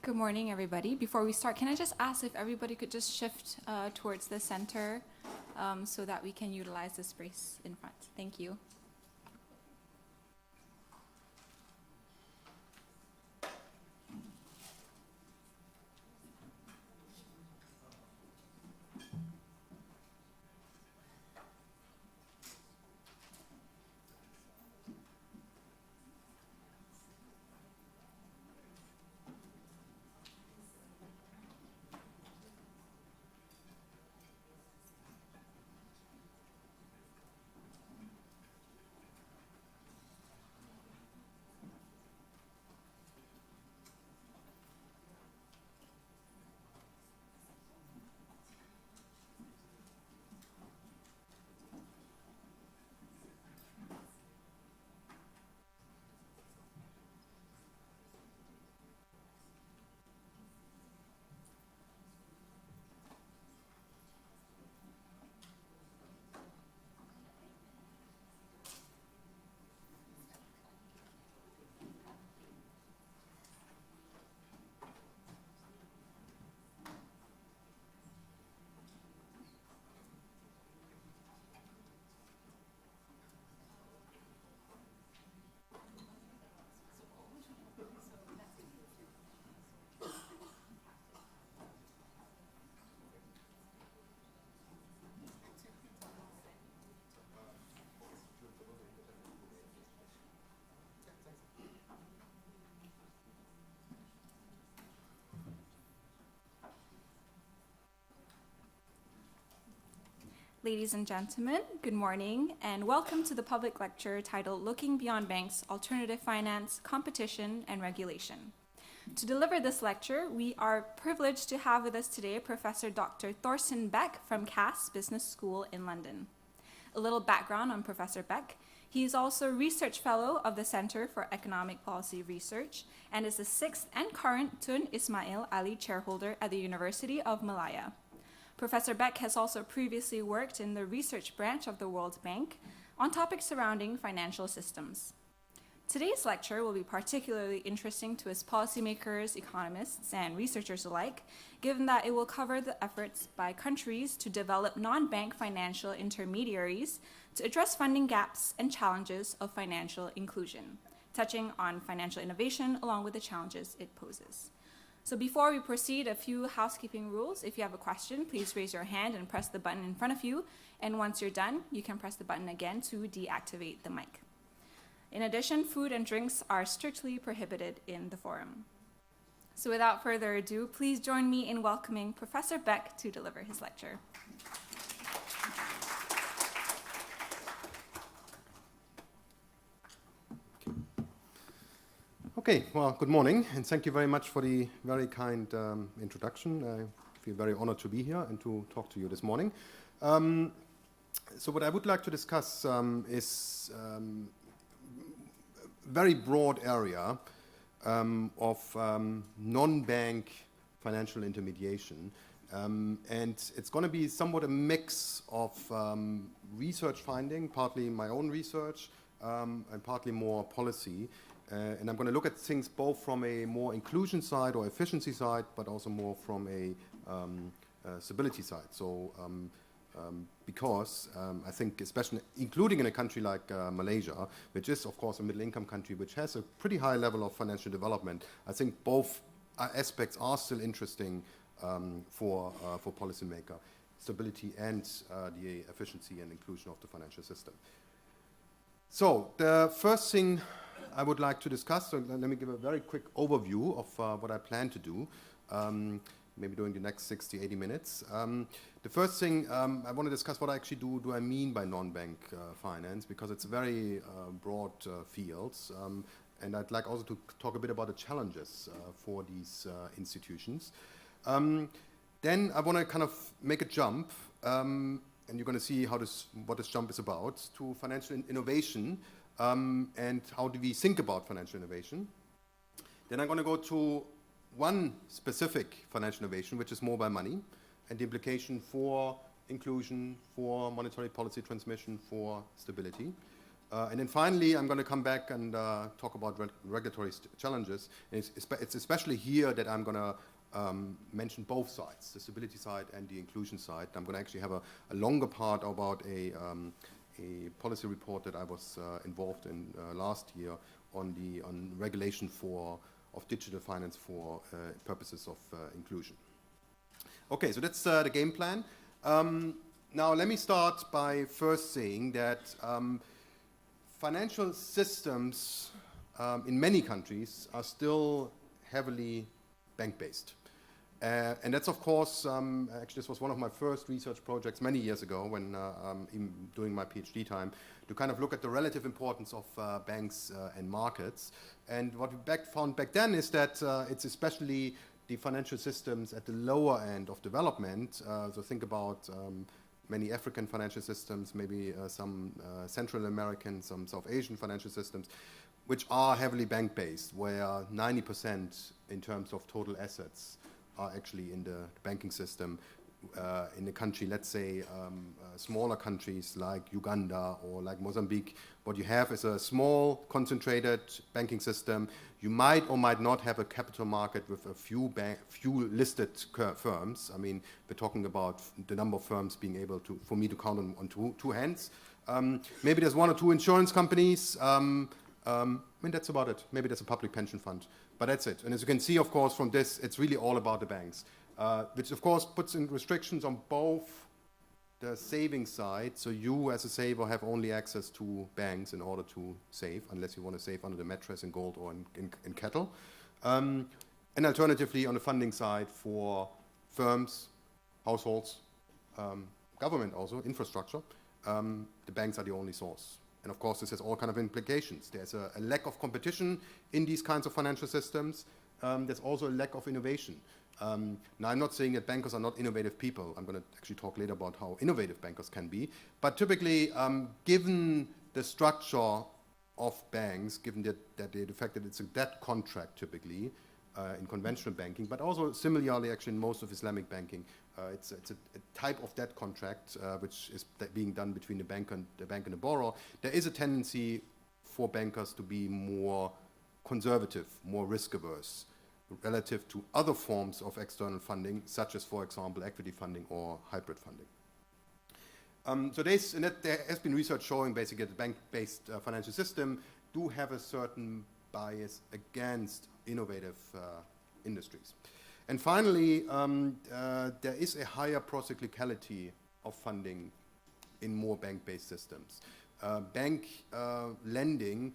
Good morning, everybody. Before we start, can I just ask if everybody could just shift towards the center so that we can utilize the space in front? Thank you. Ladies and gentlemen, good morning and welcome to the public lecture titled Looking Beyond Banks, Alternative Finance, Competition and Regulation. To deliver this lecture, we are privileged to have with us today Professor Dr. Thorsten Beck from Cass Business School in London. A little background on Professor Beck. He is also Research Fellow of the Center for Economic Policy Research and is the 6th and current Tun Ismail Ali Chair holder at the University of Malaya. Professor Beck has also previously worked in the research branch of the World Bank on topics surrounding financial systems. Today's lecture will be particularly interesting to us policymakers, economists, and researchers alike, given that it will cover the efforts by countries to develop non-bank financial intermediaries to address funding gaps and challenges of financial inclusion, touching on financial innovation along with the challenges it poses. So before we proceed, a few housekeeping rules. If you have a question, please raise your hand and press the button in front of you. And once you're done, you can press the button again to deactivate the mic. In addition, food and drinks are strictly prohibited in the forum. So without further ado, please join me in welcoming Professor Beck to deliver his lecture. Okay, well, good morning, and thank you very much for the very kind introduction. I feel very honored to be here and to talk to you this morning. So what I would like to discuss is a very broad area of non-bank financial intermediation. And it's going to be somewhat a mix of research finding, partly my own research, and partly more policy. And I'm going to look at things both from a more inclusion side or efficiency side, but also more from a stability side. So because I think especially including in a country like Malaysia, which is of course a middle income country, which has a pretty high level of financial development, I think both aspects are still interesting for policymaker, stability and the efficiency and inclusion of the financial system. So the first thing I would like to discuss, so let me give a very quick overview of what I plan to do, maybe during the next 60, 80 minutes. The first thing I want to discuss what I actually do I mean by non-bank finance, because it's a very broad field. And I'd like also to talk a bit about the challenges for these institutions. Then I want to kind of make a jump, and you're going to see what this jump is about, to financial innovation. And how do we think about financial innovation? Then I'm going to go to one specific financial innovation, which is mobile money, and the implication for inclusion, for monetary policy transmission, for stability. And then finally, I'm going to come back and talk about regulatory challenges. And it's especially here that I'm going to mention both sides, the stability side and the inclusion side. I'm going to actually have a longer part about a policy report that I was involved in last year on regulation of digital finance for purposes of inclusion. Okay, so that's the game plan. Now let me start by first saying that financial systems in many countries are still heavily bank-based. And that's, of course, actually this was one of my first research projects many years ago when during my PhD time, to kind of look at the relative importance of banks and markets. And what we found back then is that it's especially the financial systems at the lower end of development. So think about many African financial systems, maybe some Central American, some South Asian financial systems, which are heavily bank-based, where 90% in terms of total assets are actually in the banking system. In a country, let's say smaller countries like Uganda or like Mozambique, what you have is a small concentrated banking system. You might or might not have a capital market with a few listed firms. I mean, we're talking about the number of firms being able to, for me to count on two hands. Maybe there's one or two insurance companies. I mean, that's about it. Maybe there's a public pension fund, but that's it. And as you can see, of course, from this, it's really all about the banks, which of course puts in restrictions on both the saving side. So you as a saver have only access to banks in order to save, unless you want to save under the mattress in gold or in cattle. And alternatively, on the funding side for firms, households, government also, infrastructure, the banks are the only source. And of course, this has all kind of implications. There's a lack of competition in these kinds of financial systems. There's also a lack of innovation. Now, I'm not saying that bankers are not innovative people. I'm going to actually talk later about how innovative bankers can be. But typically, given the structure of banks, given the fact that it's a debt contract typically in conventional banking, but also similarly actually in most of Islamic banking, it's a type of debt contract which is being done between the bank and the borrower. There is a tendency for bankers to be more conservative, more risk averse relative to other forms of external funding, such as, for example, equity funding or hybrid funding. So there has been research showing basically that the bank-based financial system do have a certain bias against innovative industries. And finally, there is a higher procyclicality of funding in more bank-based systems. Bank lending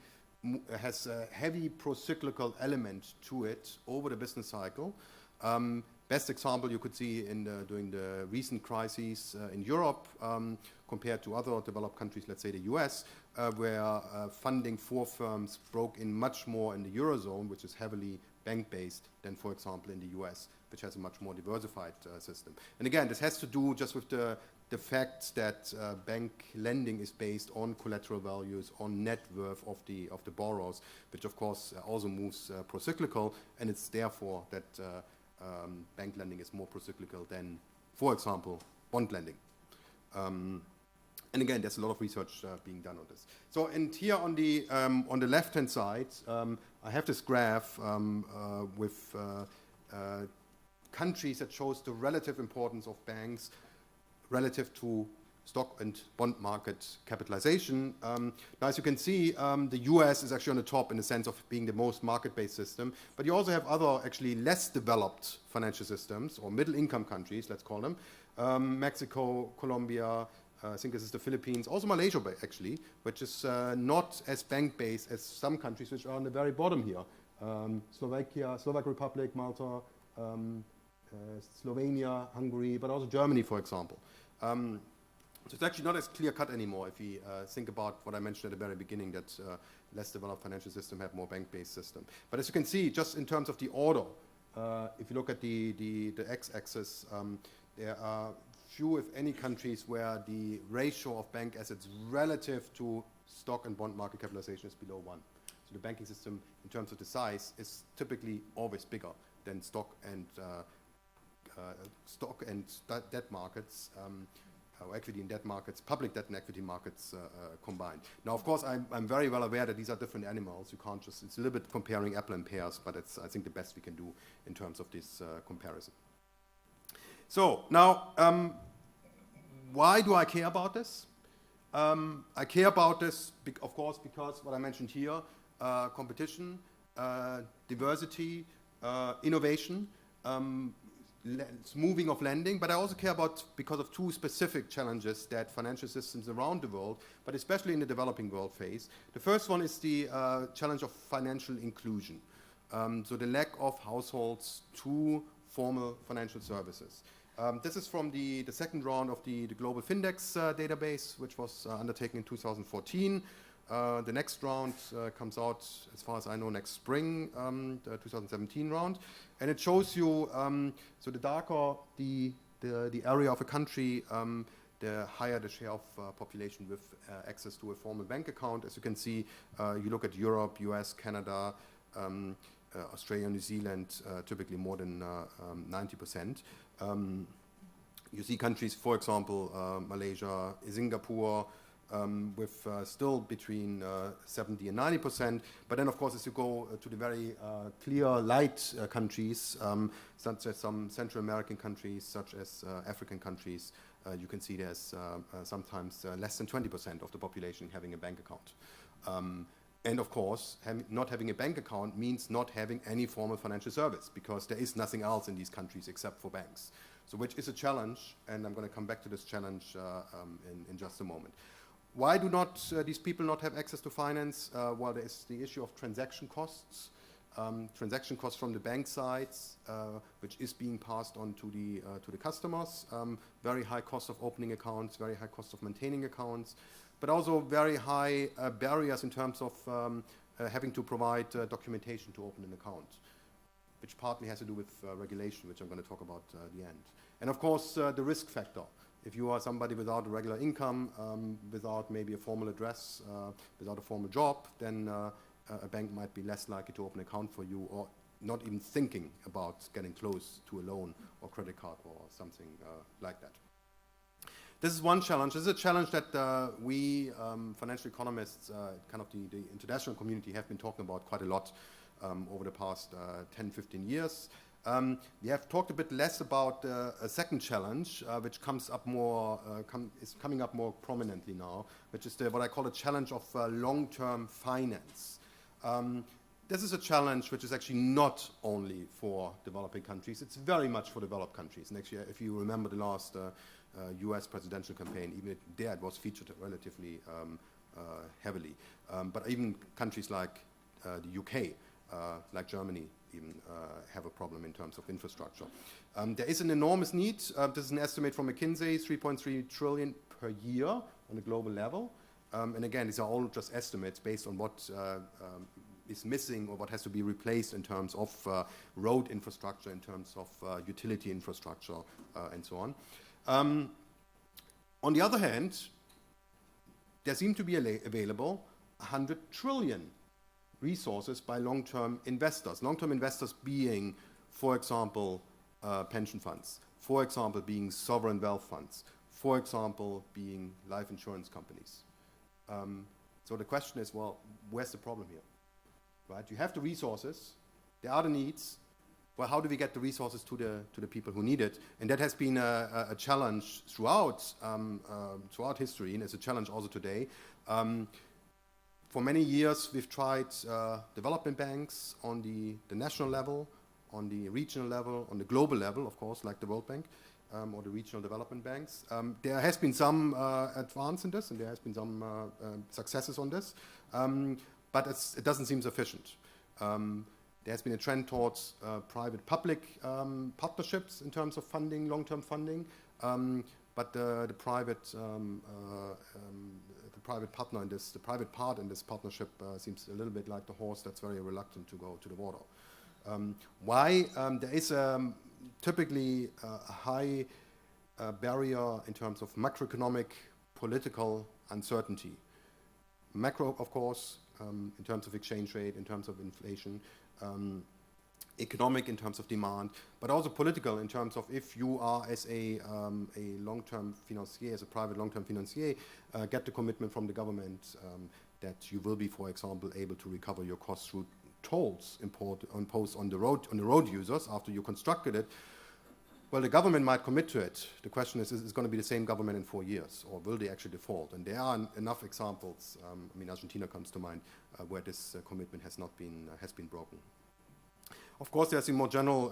has a heavy procyclical element to it over the business cycle. Best example you could see during the recent crises in Europe compared to other developed countries, let's say the US, where funding for firms broke in much more in the Eurozone, which is heavily bank-based, than, for example, in the US, which has a much more diversified system. And again, this has to do just with the fact that bank lending is based on collateral values, on net worth of the borrowers, which of course also moves procyclical, and it's therefore that bank lending is more procyclical than, for example, bond lending. And again, there's a lot of research being done on this. So, and here on the left-hand side, I have this graph with countries that shows the relative importance of banks relative to stock and bond market capitalization. Now, as you can see, the US is actually on the top in the sense of being the most market-based system, but you also have other actually less developed financial systems, or middle-income countries, let's call them, Mexico, Colombia, I think this is the Philippines, also Malaysia actually, which is not as bank-based as some countries which are on the very bottom here. Slovakia, Slovak Republic, Malta, Slovenia, Hungary, but also Germany, for example. So it's actually not as clear-cut anymore if we think about what I mentioned at the very beginning, that less developed financial systems have more bank-based system. But as you can see, just in terms of the order, if you look at the x-axis, there are few, if any, countries where the ratio of bank assets relative to stock and bond market capitalization is below 1. So the banking system, in terms of the size, is typically always bigger than stock and debt markets. or equity and debt markets, public debt and equity markets combined. Now, of course, I'm very well aware that these are different animals. You can't just, it's a little bit comparing apple and pears, but it's, I think, the best we can do in terms of this comparison. So, now, why do I care about this? I care about this, of course, because what I mentioned here, competition, diversity, innovation, smoothing of lending, but I also care about because of two specific challenges that financial systems around the world, but especially in the developing world, face. The first one is the challenge of financial inclusion, so the lack of households to formal financial services. This is from the second round of the Global Findex database, which was undertaken in 2014. The next round comes out, as far as I know, next spring, the 2017 round. And it shows you, so the darker the area of a country, the higher the share of population with access to a formal bank account. As you can see, you look at Europe, US, Canada, Australia, New Zealand, typically more than 90%. You see countries, for example, Malaysia, Singapore, with still between 70 and 90%. But then, of course, as you go to the very clear light countries, such as some Central American countries, such as African countries, you can see there's sometimes less than 20% of the population having a bank account. And of course, not having a bank account means not having any formal financial service, because there is nothing else in these countries except for banks. So which is a challenge, and I'm going to come back to this challenge in just a moment. Why do not these people not have access to finance? Well, there is the issue of transaction costs. Transaction costs from the bank sides, which is being passed on to the customers. Very high cost of opening accounts, very high cost of maintaining accounts, but also very high barriers in terms of having to provide documentation to open an account, which partly has to do with regulation, which I'm going to talk about at the end. And of course, the risk factor. If you are somebody without a regular income, without maybe a formal address, without a formal job, then a bank might be less likely to open an account for you, or not even thinking about getting close to a loan or credit card or something like that. This is one challenge. This is a challenge that we financial economists, kind of the international community, have been talking about quite a lot over the past 10, 15 years. We have talked a bit less about a second challenge, which comes up more, is coming up more prominently now, which is what I call a challenge of long-term finance. This is a challenge which is actually not only for developing countries, it's very much for developed countries. And actually, if you remember the last US presidential campaign, even there it was featured relatively heavily. But even countries like the UK, like Germany, even have a problem in terms of infrastructure. There is an enormous need. This is an estimate from McKinsey, 3.3 trillion per year on a global level. And again, these are all just estimates based on what is missing or what has to be replaced in terms of road infrastructure, in terms of utility infrastructure, and so on. On the other hand, there seem to be available 100 trillion resources by long-term investors. Long-term investors being, for example, pension funds, for example, being sovereign wealth funds, for example, being life insurance companies. So the question is, well, where's the problem here? Right? You have the resources, there are the needs. Well, how do we get the resources to the people who need it? And that has been a challenge throughout history, and it's a challenge also today. For many years, we've tried development banks on the national level, on the regional level, on the global level, of course, like the World Bank, or the regional development banks. There has been some advance in this, and there has been some successes on this, but it doesn't seem sufficient. There has been a trend towards private-public partnerships in terms of funding, long-term funding, but the private partner in this, the private part in this partnership seems a little bit like the horse that's very reluctant to go to the water. Why? There is typically a high barrier in terms of macroeconomic political uncertainty. Macro, of course, in terms of exchange rate, in terms of inflation, economic in terms of demand, but also political in terms of if you are as a long-term financier, as a private long-term financier, get the commitment from the government that you will be, for example, able to recover your costs through tolls imposed on the road users after you constructed it. Well, the government might commit to it. The question is it going to be the same government in 4 years, or will they actually default? And there are enough examples. I mean, Argentina comes to mind, where this commitment has been broken. Of course, there's a more general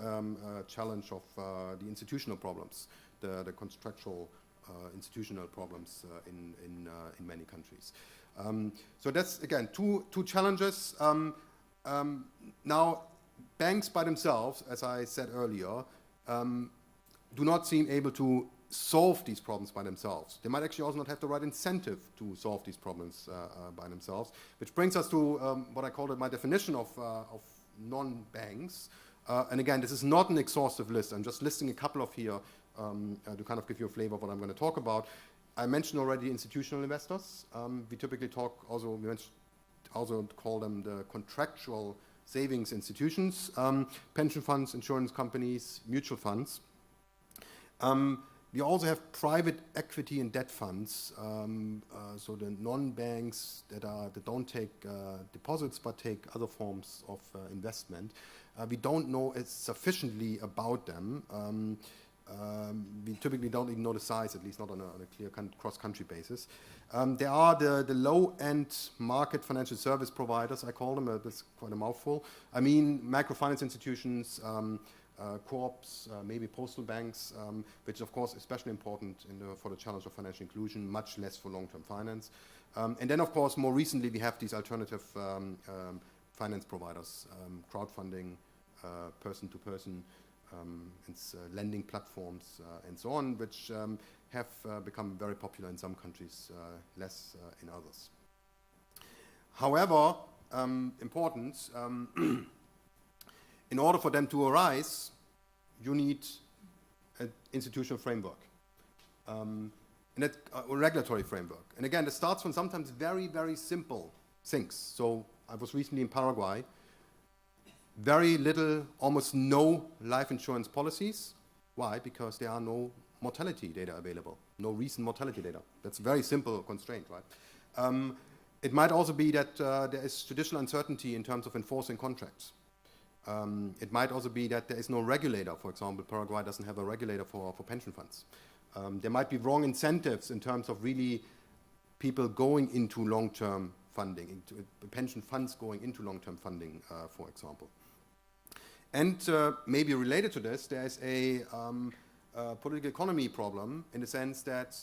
challenge of the institutional problems, the contractual institutional problems in many countries. So that's again two challenges. Now, banks by themselves, as I said earlier, do not seem able to solve these problems by themselves. They might actually also not have the right incentive to solve these problems by themselves, which brings us to what I call my definition of non-banks. And again, this is not an exhaustive list. I'm just listing a couple of here to kind of give you a flavor of what I'm going to talk about. I mentioned already institutional investors. We typically also call them the contractual savings institutions, pension funds, insurance companies, mutual funds. We also have private equity and debt funds, so the non-banks that don't take deposits but take other forms of investment. We don't know sufficiently about them. We typically don't even know the size, at least not on a clear cross-country basis. There are the low-end market financial service providers, I call them. That's quite a mouthful. I mean, microfinance institutions, co-ops, maybe postal banks, which of course is especially important for the challenge of financial inclusion, much less for long-term finance. And then of course more recently we have these alternative finance providers, crowdfunding, person-to-person, lending platforms and so on, which have become very popular in some countries, less in others. However, important, in order for them to arise, you need an institutional framework, and a regulatory framework. And again, this starts from sometimes very, very simple things. So I was recently in Paraguay. Very little, almost no life insurance policies. Why? Because there are no mortality data available, no recent mortality data. That's a very simple constraint, right? It might also be that there is judicial uncertainty in terms of enforcing contracts. It might also be that there is no regulator. For example, Paraguay doesn't have a regulator for pension funds. There might be wrong incentives in terms of really people going into long-term funding, into pension funds going into long-term funding, for example. And maybe related to this, there is a political economy problem in the sense that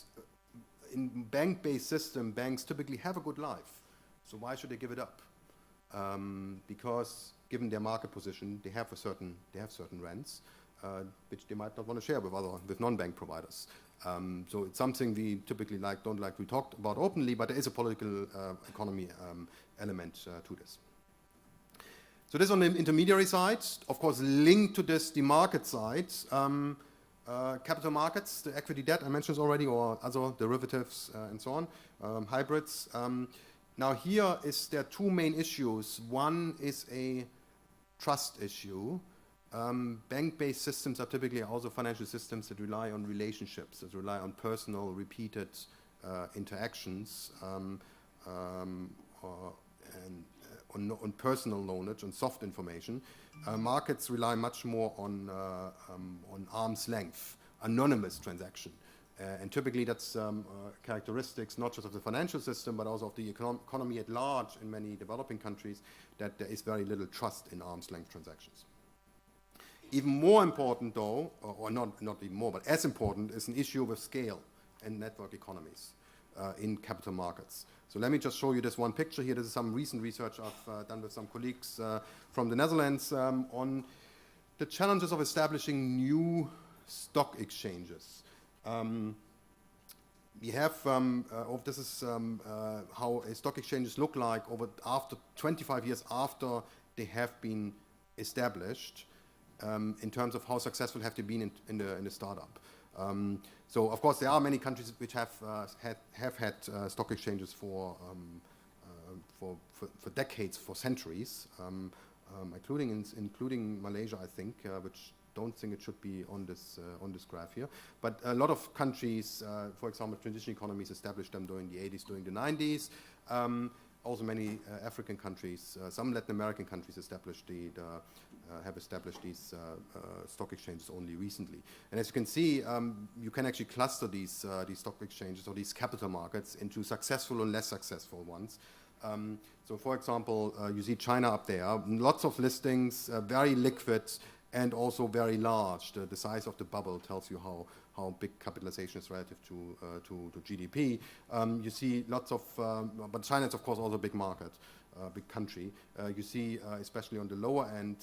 in bank-based system, banks typically have a good life. So why should they give it up? Because given their market position, they have certain rents, which they might not want to share with non-bank providers. So it's something we typically don't like to talk about openly, but there is a political economy element to this. So this on the intermediary side, of course, linked to this, the market side, capital markets, the equity debt I mentioned already, or other derivatives and so on, hybrids. Now here there are two main issues. One is a trust issue. Bank-based systems are typically also financial systems that rely on relationships, that rely on personal, repeated interactions, and on personal knowledge, on soft information. Markets rely much more on arm's length, anonymous transaction. And typically that's characteristics not just of the financial system, but also of the economy at large in many developing countries, that there is very little trust in arm's length transactions. Even more important though, or not even more, but as important, is an issue with scale and network economies in capital markets. So let me just show you this one picture here. This is some recent research I've done with some colleagues from the Netherlands on the challenges of establishing new stock exchanges. We have, this is how stock exchanges look like after 25 years after they have been established, in terms of how successful have they been in the startup. So of course there are many countries which have had stock exchanges for decades, for centuries. including Malaysia, I think, which don't think it should be on this graph here. But a lot of countries, for example, transition economies established them during the 80s, during the 90s. Also many African countries, some Latin American countries have established these stock exchanges only recently. And as you can see, you can actually cluster these stock exchanges or these capital markets into successful and less successful ones. So for example, you see China up there, lots of listings, very liquid and also very large. The size of the bubble tells you how big capitalization is relative to GDP. You see lots of, but China is of course also a big market, big country. You see, especially on the lower end,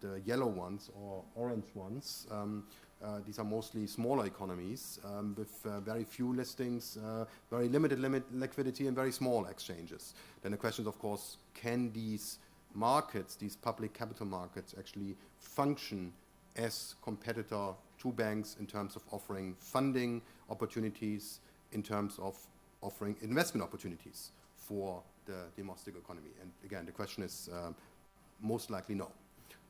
the yellow ones or orange ones. These are mostly smaller economies with very few listings, very limited liquidity, and very small exchanges. Then the question is, of course, can these markets, these public capital markets, actually function as competitor to banks in terms of offering funding opportunities, in terms of offering investment opportunities for the domestic economy? And again, the question is most likely no.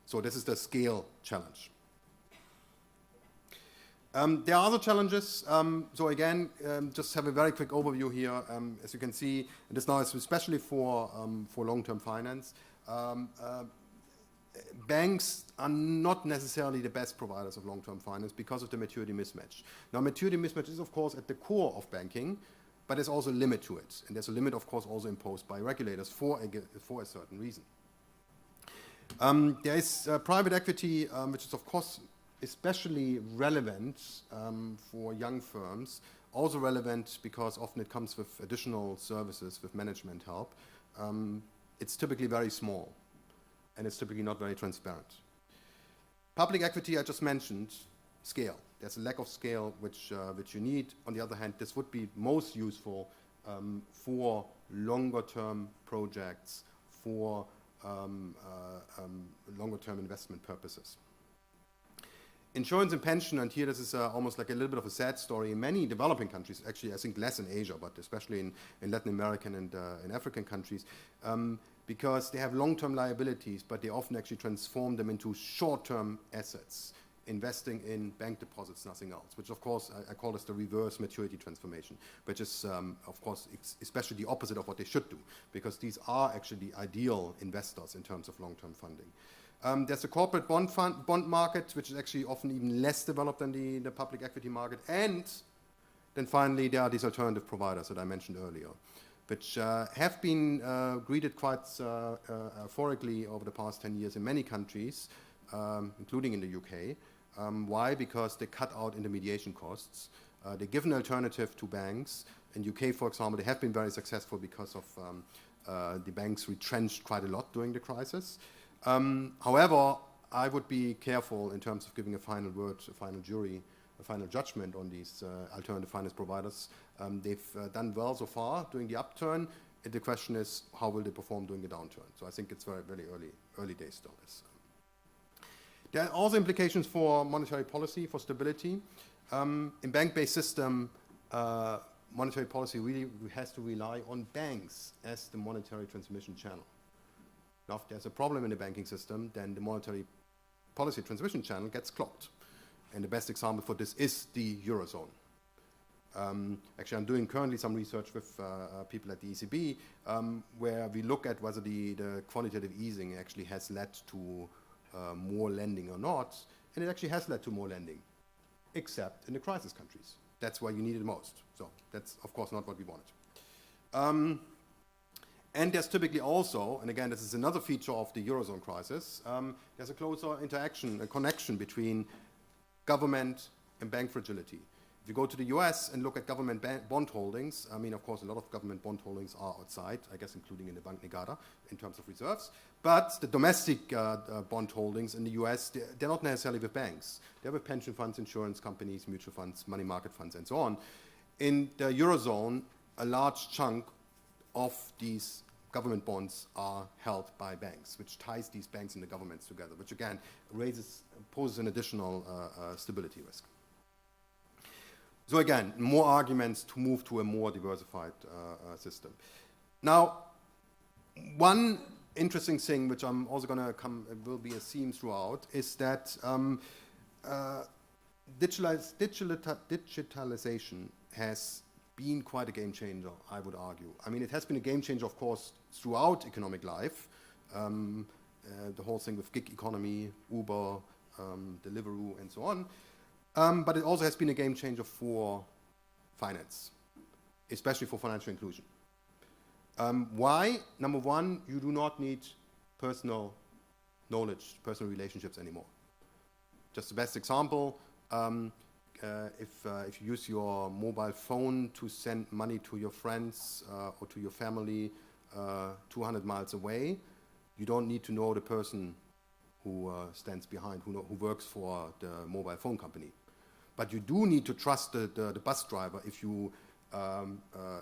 So this is the scale challenge. There are other challenges. So again, just have a very quick overview here. As you can see, this now is especially for long-term finance. Banks are not necessarily the best providers of long-term finance because of the maturity mismatch. Now, maturity mismatch is, of course, at the core of banking, but there's also a limit to it. And there's a limit, of course, also imposed by regulators for a certain reason. There is private equity, which is, of course, especially relevant for young firms, also relevant because often it comes with additional services, with management help. It's typically very small, and it's typically not very transparent. Public equity, I just mentioned, scale. There's a lack of scale which you need. On the other hand, this would be most useful for longer-term projects, for longer-term investment purposes. Insurance and pension, and here this is almost like a little bit of a sad story in many developing countries, actually I think less in Asia, but especially in Latin American and in African countries, because they have long-term liabilities, but they often actually transform them into short-term assets, investing in bank deposits, nothing else, which of course I call this the reverse maturity transformation, which is of course especially the opposite of what they should do, because these are actually the ideal investors in terms of long-term funding. There's a corporate bond market, which is actually often even less developed than the public equity market. And then finally, there are these alternative providers that I mentioned earlier, which have been greeted quite euphorically over the past 10 years in many countries, including in the UK. Why? Because they cut out intermediation costs. They give an alternative to banks. In UK, for example, they have been very successful because of the banks retrenched quite a lot during the crisis. However, I would be careful in terms of giving a final word, a final jury, a final judgment on these alternative finance providers. They've done well so far during the upturn. The question is, how will they perform during the downturn? So I think it's very early days still. There are also implications for monetary policy, for stability. In bank-based system, monetary policy really has to rely on banks as the monetary transmission channel. Now, if there's a problem in the banking system, then the monetary policy transmission channel gets clogged. And the best example for this is the Eurozone. Actually, I'm doing currently some research with people at the ECB, where we look at whether the quantitative easing actually has led to more lending or not. And it actually has led to more lending, except in the crisis countries. That's where you need it most. So that's, of course, not what we wanted. And there's typically also, and again, this is another feature of the Eurozone crisis, there's a closer interaction, a connection between government and bank fragility. If you go to the US and look at government bond holdings, I mean, of course, a lot of government bond holdings are outside, I guess, including in the Bank Negara in terms of reserves. But the domestic bond holdings in the US, they're not necessarily with banks. They're with pension funds, insurance companies, mutual funds, money market funds, and so on. In the Eurozone, a large chunk of these government bonds are held by banks, which ties these banks and the governments together, which again poses an additional stability risk. So again, more arguments to move to a more diversified system. Now, one interesting thing, which I'm also going to will be a theme throughout, is that digitalization has been quite a game changer, I would argue. I mean, it has been a game changer, of course, throughout economic life. The whole thing with gig economy, Uber, Deliveroo, and so on. But it also has been a game changer for finance, especially for financial inclusion. Why? Number one, you do not need personal knowledge, personal relationships anymore. Just the best example, if you use your mobile phone to send money to your friends or to your family 200 miles away, you don't need to know the person who stands behind, who works for the mobile phone company. But you do need to trust the bus driver if you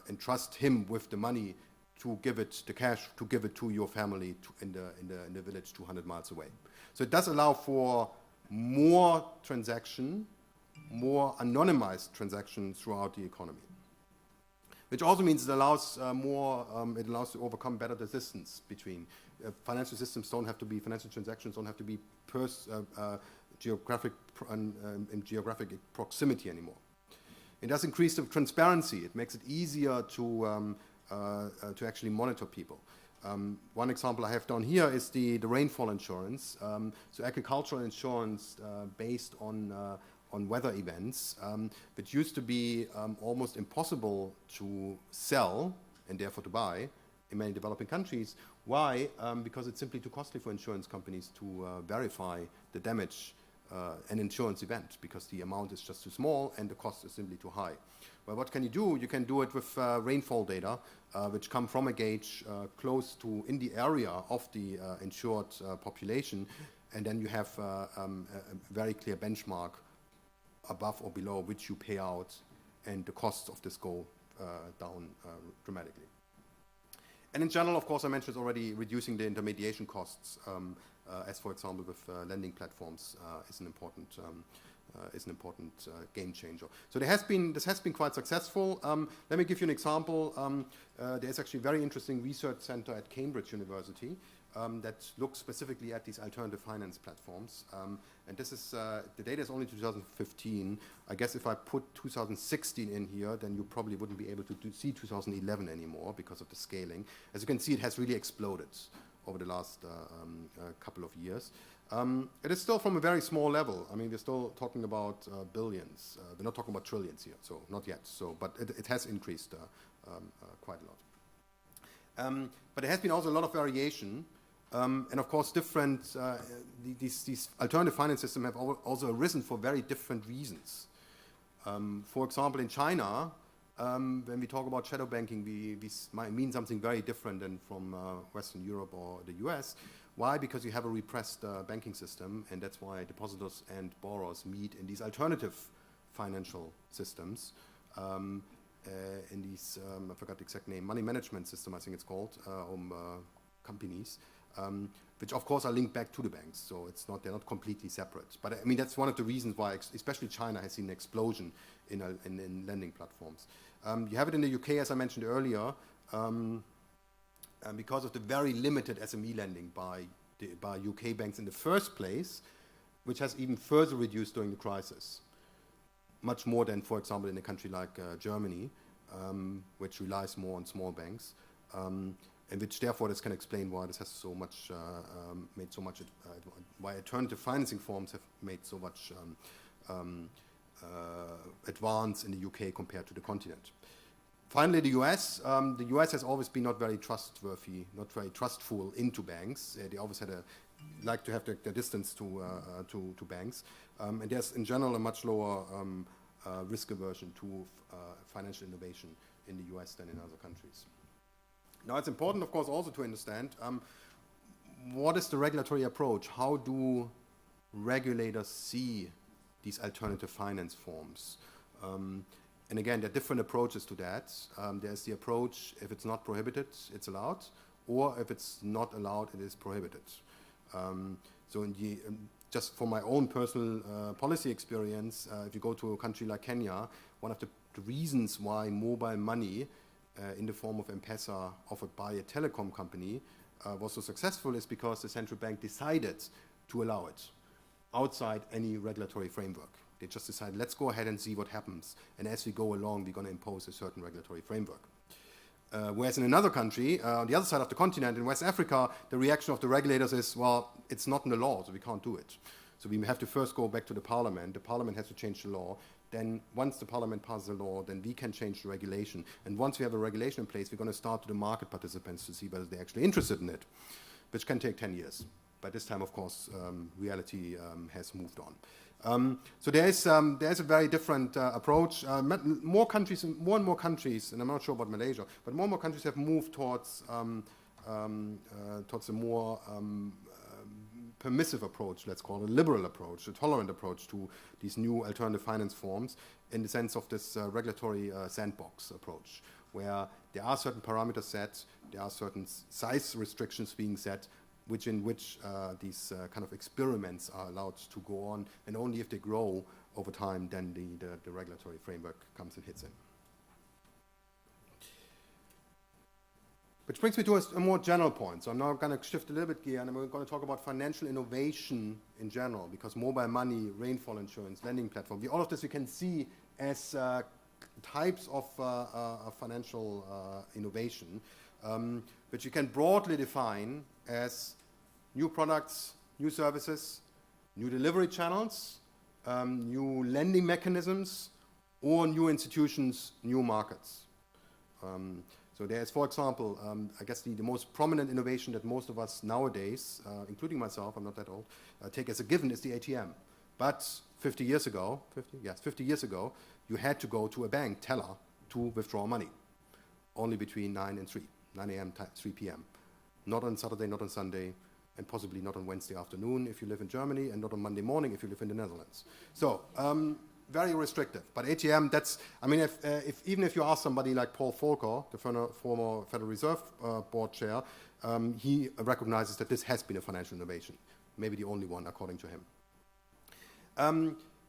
entrust him with the money to give it, the cash, to give it to your family in the village 200 miles away. So it does allow for more transaction, more anonymized transactions throughout the economy. Which also means it allows it allows to overcome better the distance between financial systems. Financial transactions don't have to be geographic in geographic proximity anymore. It does increase the transparency. It makes it easier to actually monitor people. One example I have down here is the rainfall insurance. So agricultural insurance based on weather events, which used to be almost impossible to sell and therefore to buy in many developing countries. Why? Because it's simply too costly for insurance companies to verify the damage an insurance event, because the amount is just too small and the cost is simply too high. Well, what can you do? You can do it with rainfall data, which come from a gauge close to in the area of the insured population, and then you have a very clear benchmark above or below which you pay out, and the costs of this go down dramatically. And in general, of course, I mentioned already, reducing the intermediation costs, as for example with lending platforms, is an important game changer. So this has been quite successful. Let me give you an example. There's actually a very interesting research center at Cambridge University that looks specifically at these alternative finance platforms. And this is, the data is only 2015. I guess if I put 2016 in here, then you probably wouldn't be able to see 2011 anymore because of the scaling. As you can see, it has really exploded over the last couple of years. It is still from a very small level. I mean, we're still talking about billions. We're not talking about trillions here, so not yet. So, but it has increased quite a lot. But there has been also a lot of variation. And of course, these alternative finance systems have also arisen for very different reasons. For example, in China, when we talk about shadow banking, we might mean something very different than from Western Europe or the US. Why? Because you have a repressed banking system, and that's why depositors and borrowers meet in these alternative financial systems. In these, I forgot the exact name, money management system, I think it's called, companies, which of course are linked back to the banks. So they're not completely separate. But I mean, that's one of the reasons why, especially China has seen an explosion in lending platforms. You have it in the UK, as I mentioned earlier, because of the very limited SME lending by UK banks in the first place, which has even further reduced during the crisis. Much more than, for example, in a country like Germany, which relies more on small banks, and which therefore this can explain why this has so much made so much why alternative financing forms have made so much advance in the UK compared to the continent. Finally, the US. The US has always been not very trustworthy, not very trustful into banks. They always like to have the distance to banks. And there's, in general, a much lower risk aversion to financial innovation in the US than in other countries. Now, it's important, of course, also to understand what is the regulatory approach? How do regulators see these alternative finance forms? And again, there are different approaches to that. There's the approach, if it's not prohibited, it's allowed, or if it's not allowed, it is prohibited. So just for my own personal policy experience, if you go to a country like Kenya, one of the reasons why mobile money in the form of M-Pesa offered by a telecom company was so successful is because the central bank decided to allow it outside any regulatory framework. They just decided, let's go ahead and see what happens. And as we go along, we're going to impose a certain regulatory framework. Whereas in another country, on the other side of the continent, in West Africa, the reaction of the regulators is, well, it's not in the law, so we can't do it. So we have to first go back to the parliament. The parliament has to change the law. Then once the parliament passes a law, then we can change the regulation. And once we have a regulation in place, we're going to start to the market participants to see whether they're actually interested in it, which can take 10 years. By this time, of course, reality has moved on. So there is a very different approach. More and more countries, and I'm not sure about Malaysia, but more and more countries have moved towards a more permissive approach, let's call it a liberal approach, a tolerant approach to these new alternative finance forms in the sense of this regulatory sandbox approach, where there are certain parameters set, there are certain size restrictions being set, in which these kind of experiments are allowed to go on, and only if they grow over time, then the regulatory framework comes and hits in. Which brings me to a more general point. So I'm now going to shift a little bit gear, and I'm going to talk about financial innovation in general, because mobile money, rainfall insurance, lending platform, all of this we can see as types of financial innovation, which you can broadly define as new products, new services, new delivery channels, new lending mechanisms, or new institutions, new markets. So there is, for example, I guess the most prominent innovation that most of us nowadays, including myself, I'm not that old, take as a given is the ATM. But 50 years ago, you had to go to a bank teller to withdraw money, only between 9 and 3, 9 a.m., 3 p.m. Not on Saturday, not on Sunday, and possibly not on Wednesday afternoon if you live in Germany, and not on Monday morning if you live in the Netherlands. So, very restrictive. But ATM, even if you ask somebody like Paul Volcker, the former Federal Reserve Board chair, he recognizes that this has been a financial innovation, maybe the only one according to him.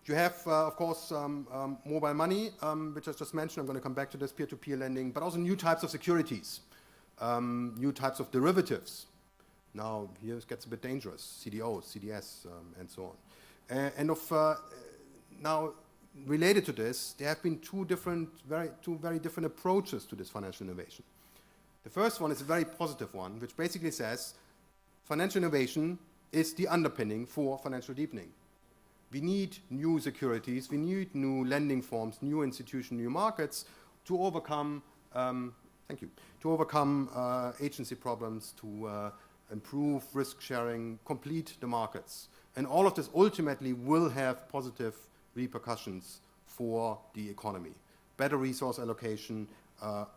You have, of course, mobile money, which I just mentioned. I'm going to come back to this, peer-to-peer lending, but also new types of securities, new types of derivatives. Now, here it gets a bit dangerous, CDOs, CDS, and so on. Now, related to this, there have been two very different approaches to this financial innovation. The first one is a very positive one, which basically says financial innovation is the underpinning for financial deepening. We need new securities, we need new lending forms, new institutions, new markets to overcome, agency problems, to improve risk sharing, complete the markets. And all of this ultimately will have positive repercussions for the economy. Better resource allocation, and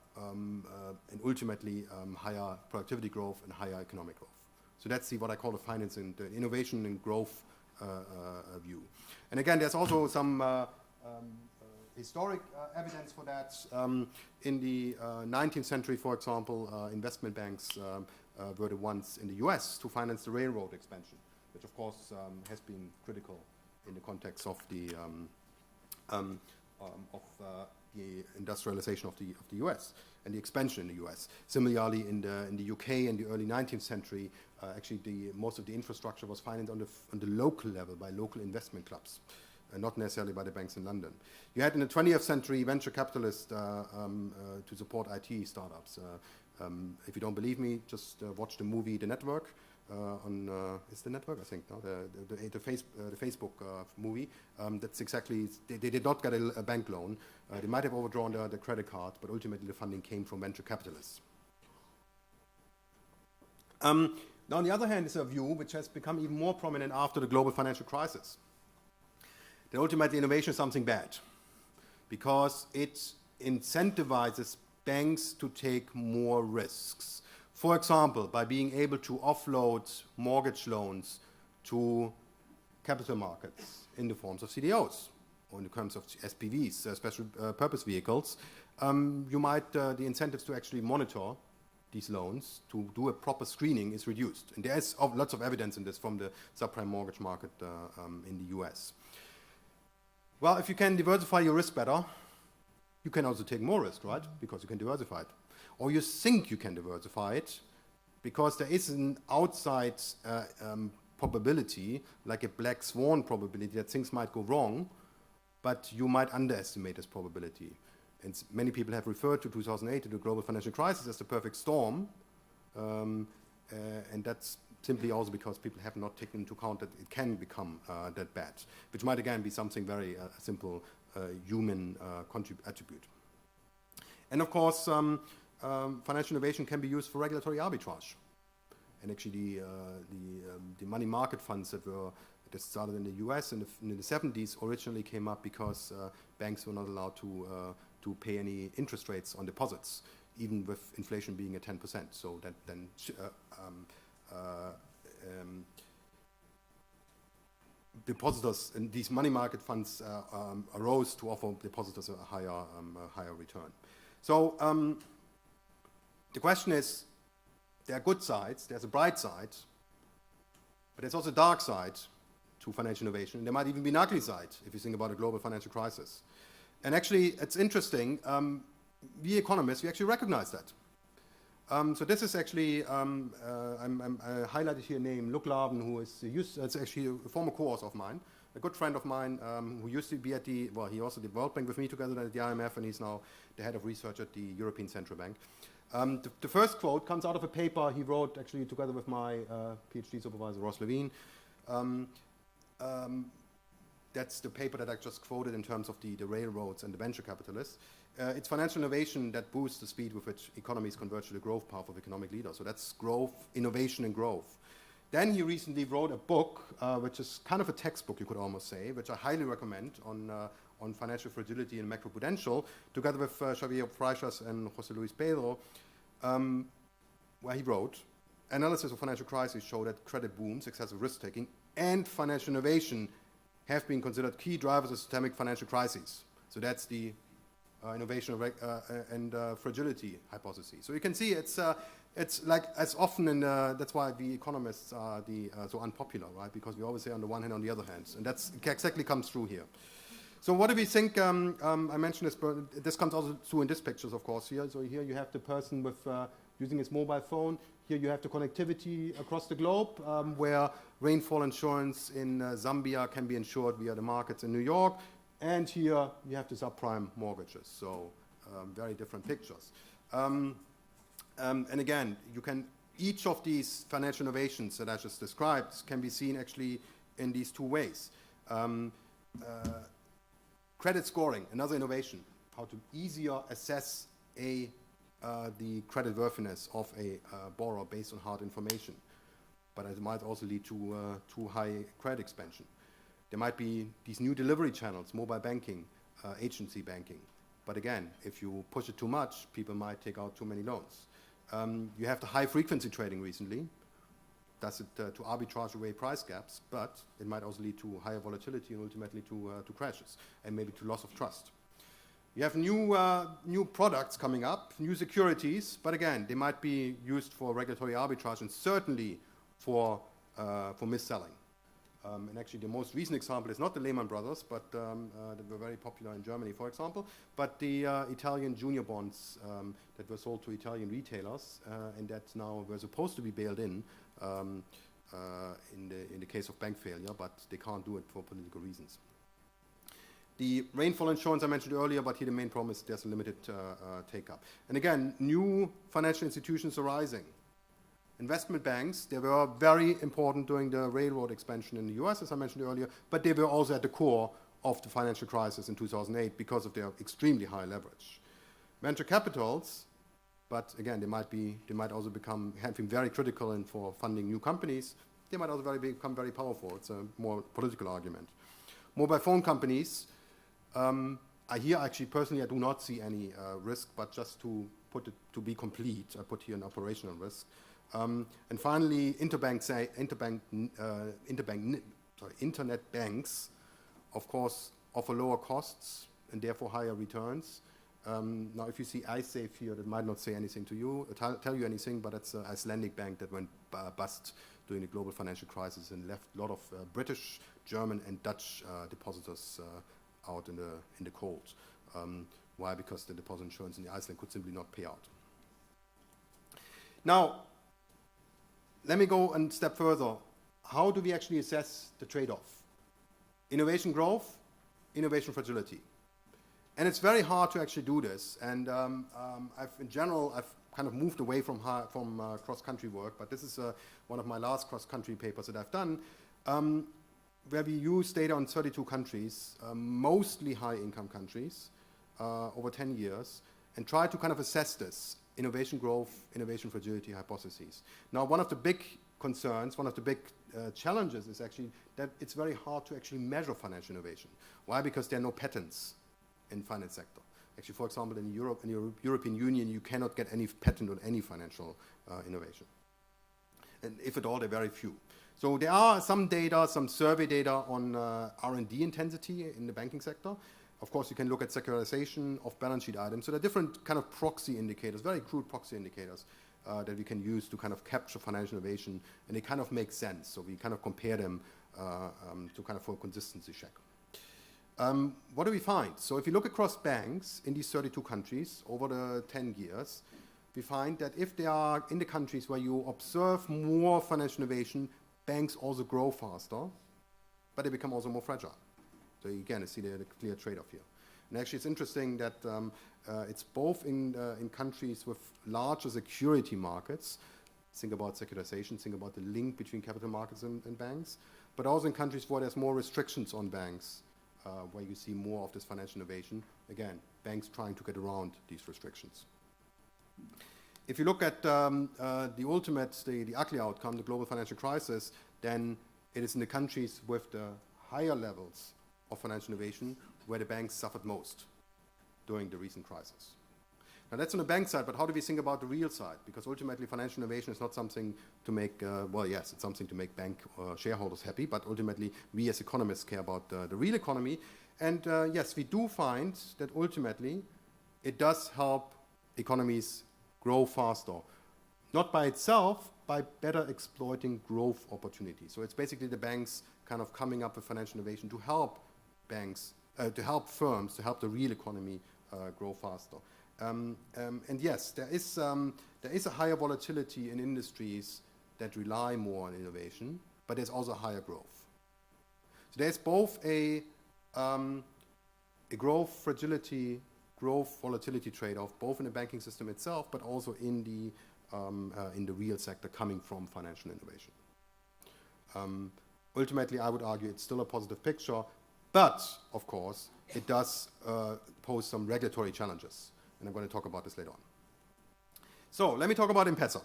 ultimately higher productivity growth and higher economic growth. So that's what I call the finance and the innovation and growth view. And again, there's also some historic evidence for that. In the 19th century, for example, investment banks were the ones in the US to finance the railroad expansion, which of course has been critical in the context of the industrialization of the US and the expansion in the US. Similarly, in the UK in the early 19th century, actually most of the infrastructure was financed on the local level by local investment clubs, not necessarily by the banks in London. You had in the 20th century venture capitalists to support IT startups. If you don't believe me, just watch the movie The Network. Is The Network? I think no, the Facebook movie. That's exactly. They did not get a bank loan. They might have overdrawn the credit card, but ultimately the funding came from venture capitalists. Now, on the other hand, is a view which has become even more prominent after the global financial crisis. That ultimately innovation is something bad, because it incentivizes banks to take more risks. For example, by being able to offload mortgage loans to capital markets in the forms of CDOs or in the terms of SPVs, special purpose vehicles, you might, the incentives to actually monitor these loans, to do a proper screening, is reduced. And there is lots of evidence in this from the subprime mortgage market in the US. Well, if you can diversify your risk better, you can also take more risk, right? Because you can diversify it. Or you think you can diversify it because there is an outside probability, like a black swan probability, that things might go wrong, but you might underestimate this probability. And many people have referred to 2008, to the global financial crisis, as the perfect storm, and that's simply also because people have not taken into account that it can become that bad, which might again be something very simple human attribute. And of course, financial innovation can be used for regulatory arbitrage. And actually, the money market funds that started in the US in the 70s originally came up because banks were not allowed to pay any interest rates on deposits, even with inflation being at 10%. So that then depositors and these money market funds arose to offer depositors a higher return. So the question is, there are good sides, there's a bright side, but there's also a dark side to financial innovation. There might even be an ugly side if you think about a global financial crisis. And actually, it's interesting, we economists, we actually recognize that. So this is actually, I highlighted here a name, Luc Laven, who is it's actually a former course of mine, a good friend of mine who used to be at he also did World Bank with me together at the IMF, and he's now the head of research at the European Central Bank. The first quote comes out of a paper he wrote actually together with my PhD supervisor, Ross Levine. That's the paper that I just quoted in terms of the railroads and the venture capitalists. It's financial innovation that boosts the speed with which economies converge to the growth path of economic leaders. So that's growth, innovation, and growth. Then he recently wrote a book, which is kind of a textbook, you could almost say, which I highly recommend on financial fragility and macroprudential, together with Xavier Freixas and José Luis Pedro, where he wrote, analysis of financial crises show that credit booms, excessive risk-taking, and financial innovation have been considered key drivers of systemic financial crises. So that's the innovation and fragility hypothesis. So you can see it's like as often, that's why we economists are so unpopular, right? Because we always say on the one hand, on the other hand, and that's exactly comes through here. So what do we think? I mentioned this, but this comes also through in these pictures, of course. Here, so here you have the person with using his mobile phone. Here you have the connectivity across the globe, where rainfall insurance in Zambia can be insured via the markets in New York. And here you have the subprime mortgages. So very different pictures. And again, each of these financial innovations that I just described can be seen actually in these two ways. Credit scoring, another innovation, how to easier assess the creditworthiness of a borrower based on hard information. But it might also lead to too high credit expansion. There might be these new delivery channels, mobile banking, agency banking. But again, if you push it too much, people might take out too many loans. You have the high frequency trading recently. Does it to arbitrage away price gaps, but it might also lead to higher volatility and ultimately to crashes and maybe to loss of trust. You have new products coming up, new securities, but again, they might be used for regulatory arbitrage and certainly for mis-selling. And actually, the most recent example is not the Lehman Brothers, but that were very popular in Germany, for example, but the Italian junior bonds that were sold to Italian retailers and that now were supposed to be bailed in the case of bank failure, but they can't do it for political reasons. The rainfall insurance I mentioned earlier, but here the main problem is there's a limited take-up. And again, new financial institutions arising. Investment banks, they were very important during the railroad expansion in the US, as I mentioned earlier, but they were also at the core of the financial crisis in 2008 because of their extremely high leverage. Venture capitals, but again, they might also have been very critical for funding new companies. They might also become very powerful. It's a more political argument. Mobile phone companies, here actually personally I do not see any risk, but just to put it to be complete, I put here an operational risk. And finally, internet banks, of course, offer lower costs and therefore higher returns. Now, if you see iSafe here, that might not say anything to you, tell you anything, but it's an Icelandic bank that went bust during the global financial crisis and left a lot of British, German, and Dutch depositors out in the cold. Why? Because the deposit insurance in Iceland could simply not pay out. Now, let me go a step further. How do we actually assess the trade-off? Innovation growth, innovation fragility. And it's very hard to actually do this. And in general, I've kind of moved away from cross-country work, but this is one of my last cross-country papers that I've done, where we use data on 32 countries, mostly high-income countries, over 10 years, and try to kind of assess this innovation growth, innovation fragility hypotheses. Now, one of the big concerns, one of the big challenges is actually that it's very hard to actually measure financial innovation. Why? Because there are no patents in finance sector. Actually, for example, in Europe, in the European Union, you cannot get any patent on any financial innovation. And if at all, there are very few. So there are some data, some survey data on R&D intensity in the banking sector. Of course, you can look at securitization of balance sheet items. So there are different kind of proxy indicators, very crude proxy indicators that we can use to kind of capture financial innovation, and they kind of make sense. So we kind of compare them to kind of for a consistency check. What do we find? So if you look across banks in these 32 countries over the 10 years, we find that if they are in the countries where you observe more financial innovation, banks also grow faster, but they become also more fragile. So again, you see the clear trade-off here. And actually, it's interesting that it's both in countries with larger security markets. Think about securitization, think about the link between capital markets and banks, but also in countries where there's more restrictions on banks, where you see more of this financial innovation. Again, banks trying to get around these restrictions. If you look at the ultimate, the ugly outcome, the global financial crisis, then it is in the countries with the higher levels of financial innovation where the banks suffered most during the recent crisis. Now that's on the bank side, but how do we think about the real side? Because ultimately financial innovation is not something to make, well, yes, it's something to make bank shareholders happy, but ultimately we as economists care about the real economy. And yes, we do find that ultimately it does help economies grow faster. Not by itself, by better exploiting growth opportunities. So it's basically the banks kind of coming up with financial innovation to help banks, to help firms, to help the real economy grow faster. And yes, there is a higher volatility in industries that rely more on innovation, but there's also higher growth. So there's both a growth fragility, growth volatility trade-off, both in the banking system itself, but also in the real sector coming from financial innovation. Ultimately, I would argue it's still a positive picture, but of course, it does pose some regulatory challenges. And I'm going to talk about this later on. So let me talk about M-Pesa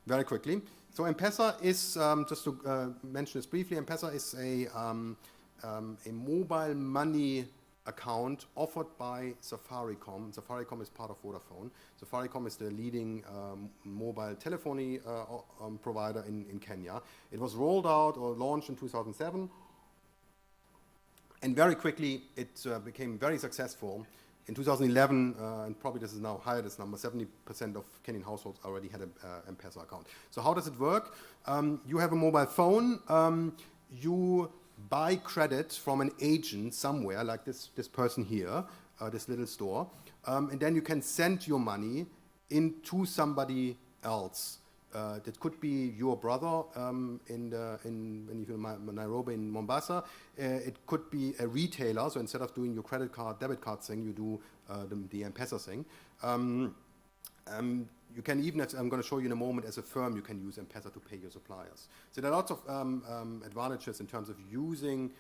very quickly. So M-Pesa is, just to mention this briefly, M-Pesa is a mobile money account offered by Safaricom. Safaricom is part of Vodafone. Safaricom is the leading mobile telephony provider in Kenya. It was rolled out or launched in 2007. And very quickly, it became very successful. In 2011, and probably this is now higher, this number, 70% of Kenyan households already had an M-Pesa account. So how does it work? You have a mobile phone. You buy credit from an agent somewhere, like this person here, this little store. And then you can send your money into somebody else. That could be your brother when you in Nairobi, in Mombasa. It could be a retailer. So instead of doing your credit card, debit card thing, you do the M-Pesa thing. You can even, as I'm going to show you in a moment, as a firm, you can use M-Pesa to pay your suppliers. So there are lots of advantages in terms of using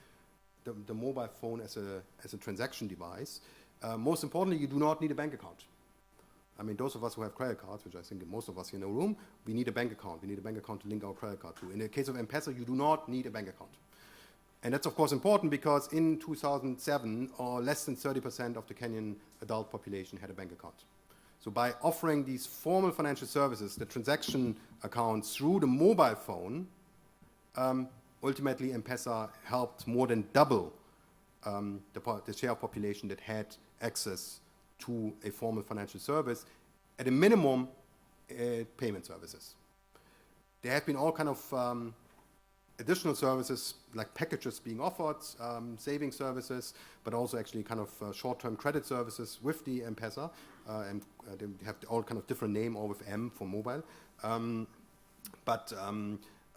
the mobile phone as a transaction device. Most importantly, you do not need a bank account. I mean, those of us who have credit cards, which I think most of us here in the room, we need a bank account. We need a bank account to link our credit card to. In the case of M-Pesa, you do not need a bank account. And that's, of course, important because in 2007, less than 30% of the Kenyan adult population had a bank account. So by offering these formal financial services, the transaction accounts through the mobile phone, ultimately M-Pesa helped more than double the share of population that had access to a formal financial service, at a minimum, payment services. There have been all kind of additional services, like packages being offered, saving services, but also actually kind of short-term credit services with the M-Pesa, and they have all kind of different name, all with M for mobile. but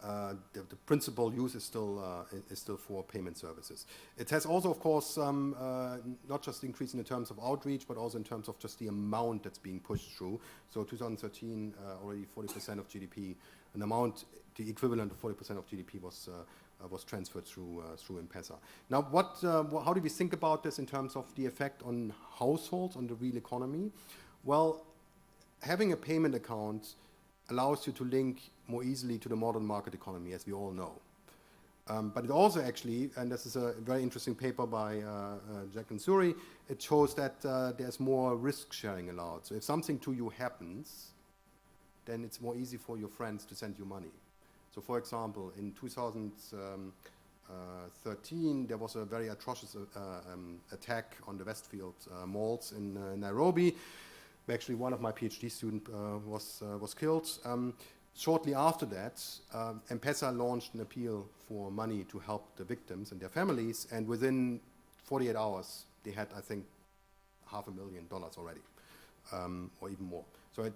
the principal use is still for payment services. It has also, of course, not just increased in terms of outreach, but also in terms of just the amount that's being pushed through. So 2013, already 40% of GDP, an amount, the equivalent of 40% of GDP was transferred through M-Pesa. Now, how do we think about this in terms of the effect on households, on the real economy? Well, having a payment account allows you to link more easily to the modern market economy, as we all know. But it also actually, and this is a very interesting paper by Jack and Suri, it shows that there's more risk sharing allowed. So if something to you happens, then it's more easy for your friends to send you money. So for example, in 2013, there was a very atrocious attack on the Westfield malls in Nairobi. Actually, one of my PhD students was killed. Shortly after that, M-Pesa launched an appeal for money to help the victims and their families, and within 48 hours, they had, I think, $500,000 already, or even more. So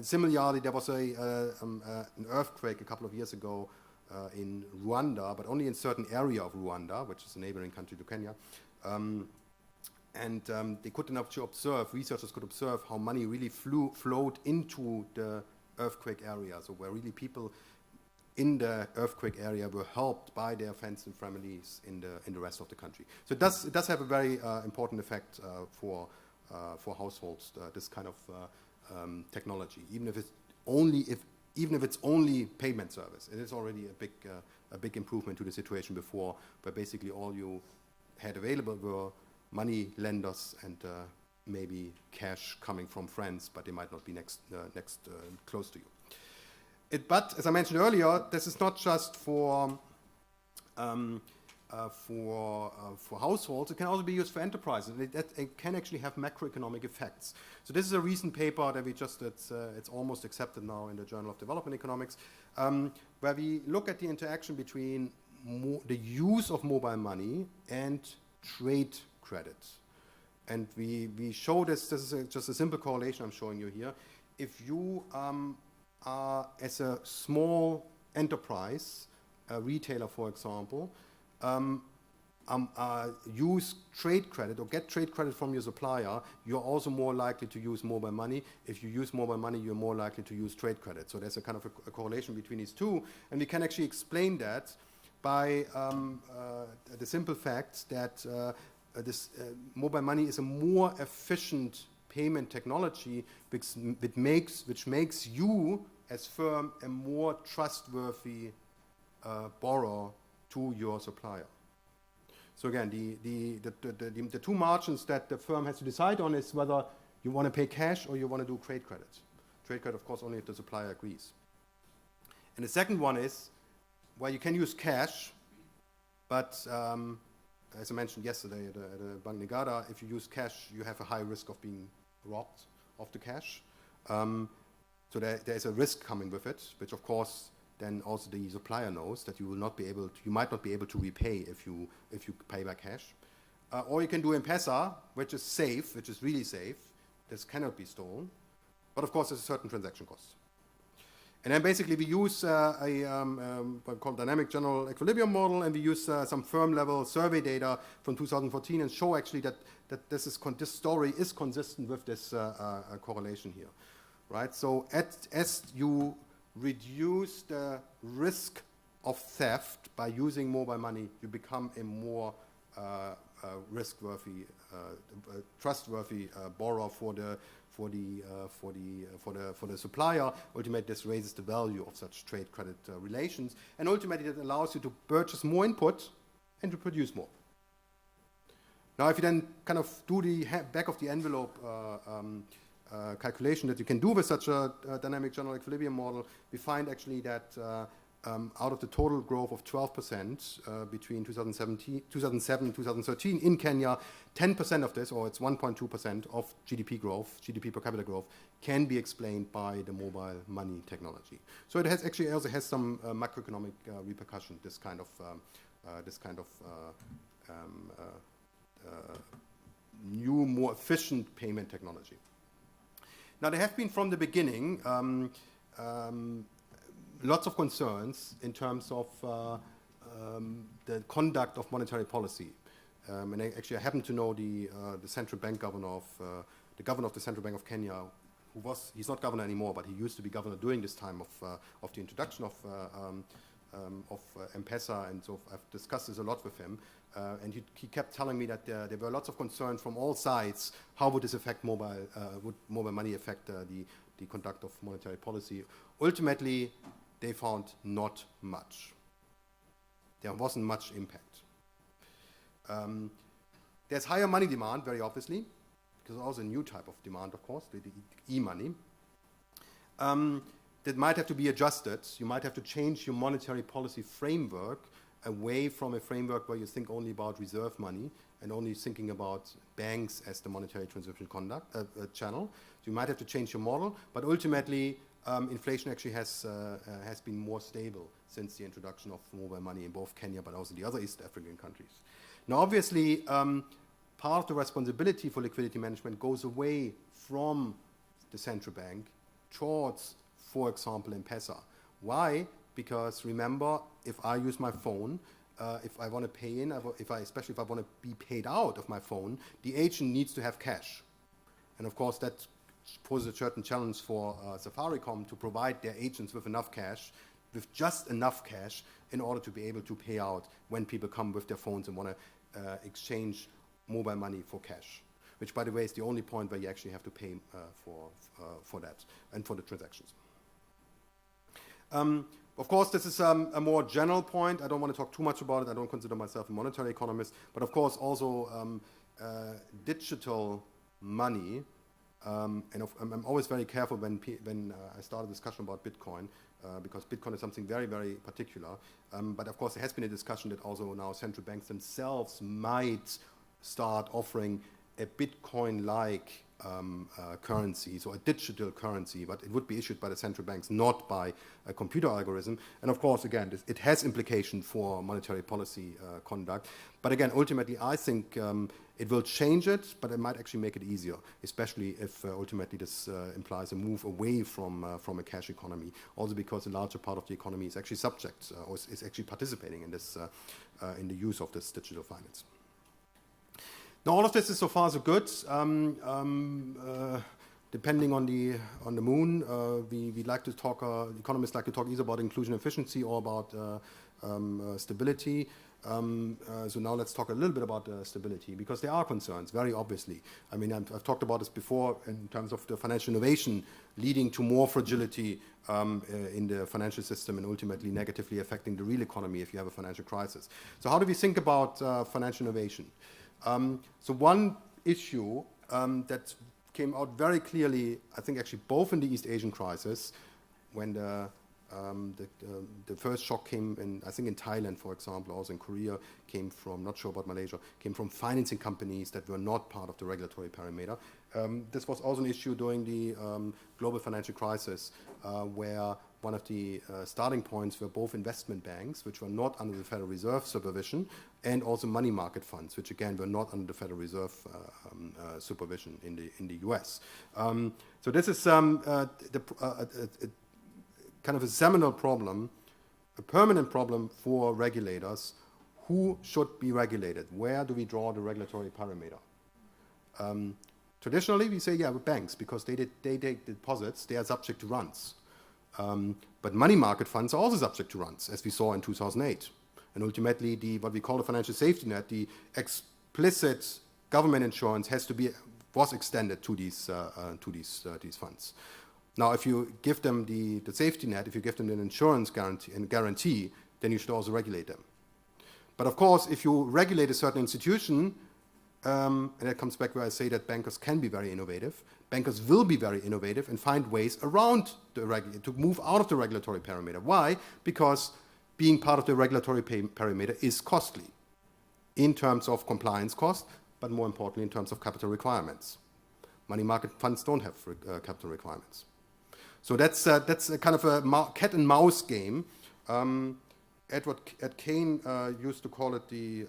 similarly, there was an earthquake a couple of years ago in Rwanda, but only in a certain area of Rwanda, which is a neighboring country to Kenya. And they could enough observe, researchers could observe how money really flowed into the earthquake area. So where really people in the earthquake area were helped by their friends and families in the rest of the country. So it does have a very important effect for households, this kind of technology. Even if it's only payment service, it is already a big improvement to the situation before, where basically all you had available were money lenders and maybe cash coming from friends, but they might not be next close to you. But as I mentioned earlier, this is not just for households. It can also be used for enterprises. It can actually have macroeconomic effects. So this is a recent paper that it's almost accepted now in the Journal of Development Economics, where we look at the interaction between the use of mobile money and trade credit. And we show this is just a simple correlation I'm showing you here. If you are, as a small enterprise, a retailer, for example, use trade credit or get trade credit from your supplier, you're also more likely to use mobile money. If you use mobile money, you're more likely to use trade credit. So there's a kind of a correlation between these two. And we can actually explain that by the simple fact that this mobile money is a more efficient payment technology which makes you as firm a more trustworthy borrower to your supplier. So again, the two margins that the firm has to decide on is whether you want to pay cash or you want to do trade credit. Trade credit, of course, only if the supplier agrees. And the second one is where you can use cash, but as I mentioned yesterday at Bank Negara, if you use cash, you have a high risk of being robbed of the cash. So there's a risk coming with it, which of course then also the supplier knows that you might not be able to repay if you pay by cash. Or you can do M-Pesa, which is safe, which is really safe. This cannot be stolen. But of course, there's a certain transaction cost. And then basically we use what we call dynamic general equilibrium model, and we use some firm level survey data from 2014 and show actually that this story is consistent with this correlation here, right? So as you reduce the risk of theft by using mobile money, you become a more risk-worthy, trustworthy borrower for the supplier. Ultimately, this raises the value of such trade credit relations, and ultimately that allows you to purchase more input and to produce more. Now, if you then kind of do the back of the envelope calculation that you can do with such a dynamic general equilibrium model, we find actually that out of the total growth of 12% between 2007 and 2013 in Kenya, 10% of this, or it's 1.2% of GDP growth, GDP per capita growth, can be explained by the mobile money technology. So it also has some macroeconomic repercussion, this kind of new, more efficient payment technology. Now, there have been from the beginning lots of concerns in terms of the conduct of monetary policy. And actually, I happen to know the central bank governor of the governor of the Central Bank of Kenya, he's not governor anymore, but he used to be governor during this time of the introduction of M-Pesa, and so I've discussed this a lot with him. And he kept telling me that there were lots of concerns from all sides. How would this affect would mobile money affect the conduct of monetary policy? Ultimately, they found not much. There wasn't much impact. There's higher money demand, very obviously, because also a new type of demand, of course, the e-money. That might have to be adjusted. You might have to change your monetary policy framework away from a framework where you think only about reserve money and only thinking about banks as the monetary transmission channel. So you might have to change your model, but ultimately inflation actually has been more stable since the introduction of mobile money in both Kenya but also the other East African countries. Now obviously part of the responsibility for liquidity management goes away from the central bank towards, for example, M-Pesa. Why? Because remember, if I use my phone, if I want to pay in, especially if I want to be paid out of my phone, the agent needs to have cash. And of course, that poses a certain challenge for Safaricom to provide their agents with enough cash, with just enough cash, in order to be able to pay out when people come with their phones and want to exchange mobile money for cash, which, by the way, is the only point where you actually have to pay for that and for the transactions. Of course, this is a more general point. I don't want to talk too much about it. I don't consider myself a monetary economist. But of course, also digital money. I'm always very careful when I start a discussion about Bitcoin, because Bitcoin is something very, very particular. But of course, there has been a discussion that also now central banks themselves might start offering a Bitcoin-like currency, so a digital currency, but it would be issued by the central banks, not by a computer algorithm. And of course, again, it has implication for monetary policy conduct. But again, ultimately, I think it will change it, but it might actually make it easier, especially if ultimately this implies a move away from a cash economy. Also because a larger part of the economy is actually subject, or is actually participating in this, in the use of this digital finance. Now, all of this is so far so good. Depending on the moon, we like to talk. Economists like to talk either about inclusion efficiency or about stability. So now let's talk a little bit about stability, because there are concerns, very obviously. I mean, I've talked about this before in terms of the financial innovation leading to more fragility in the financial system and ultimately negatively affecting the real economy if you have a financial crisis. So how do we think about financial innovation? So one issue that came out very clearly, I think actually both in the East Asian crisis, when the first shock came in, I think in Thailand, for example, also in Korea, came from, not sure about Malaysia, came from financing companies that were not part of the regulatory parameter. This was also an issue during the global financial crisis, where one of the starting points were both investment banks, which were not under the Federal Reserve supervision, and also money market funds, which again were not under the Federal Reserve supervision in the US. So this is kind of a seminal problem, a permanent problem for regulators. Who should be regulated? Where do we draw the regulatory parameter? Traditionally, we say, yeah, with banks, because they take deposits, they are subject to runs. But money market funds are also subject to runs, as we saw in 2008. And ultimately, what we call the financial safety net, the explicit government insurance was extended to these funds. Now, if you give them the safety net, if you give them an insurance guarantee, then you should also regulate them. But of course, if you regulate a certain institution, and that comes back where I say that bankers can be very innovative. Bankers will be very innovative and find ways around to move out of the regulatory parameter. Why? Because being part of the regulatory parameter is costly in terms of compliance cost, but more importantly in terms of capital requirements. Money market funds don't have capital requirements. So that's a kind of a cat and mouse game. Ed Kane used to call it the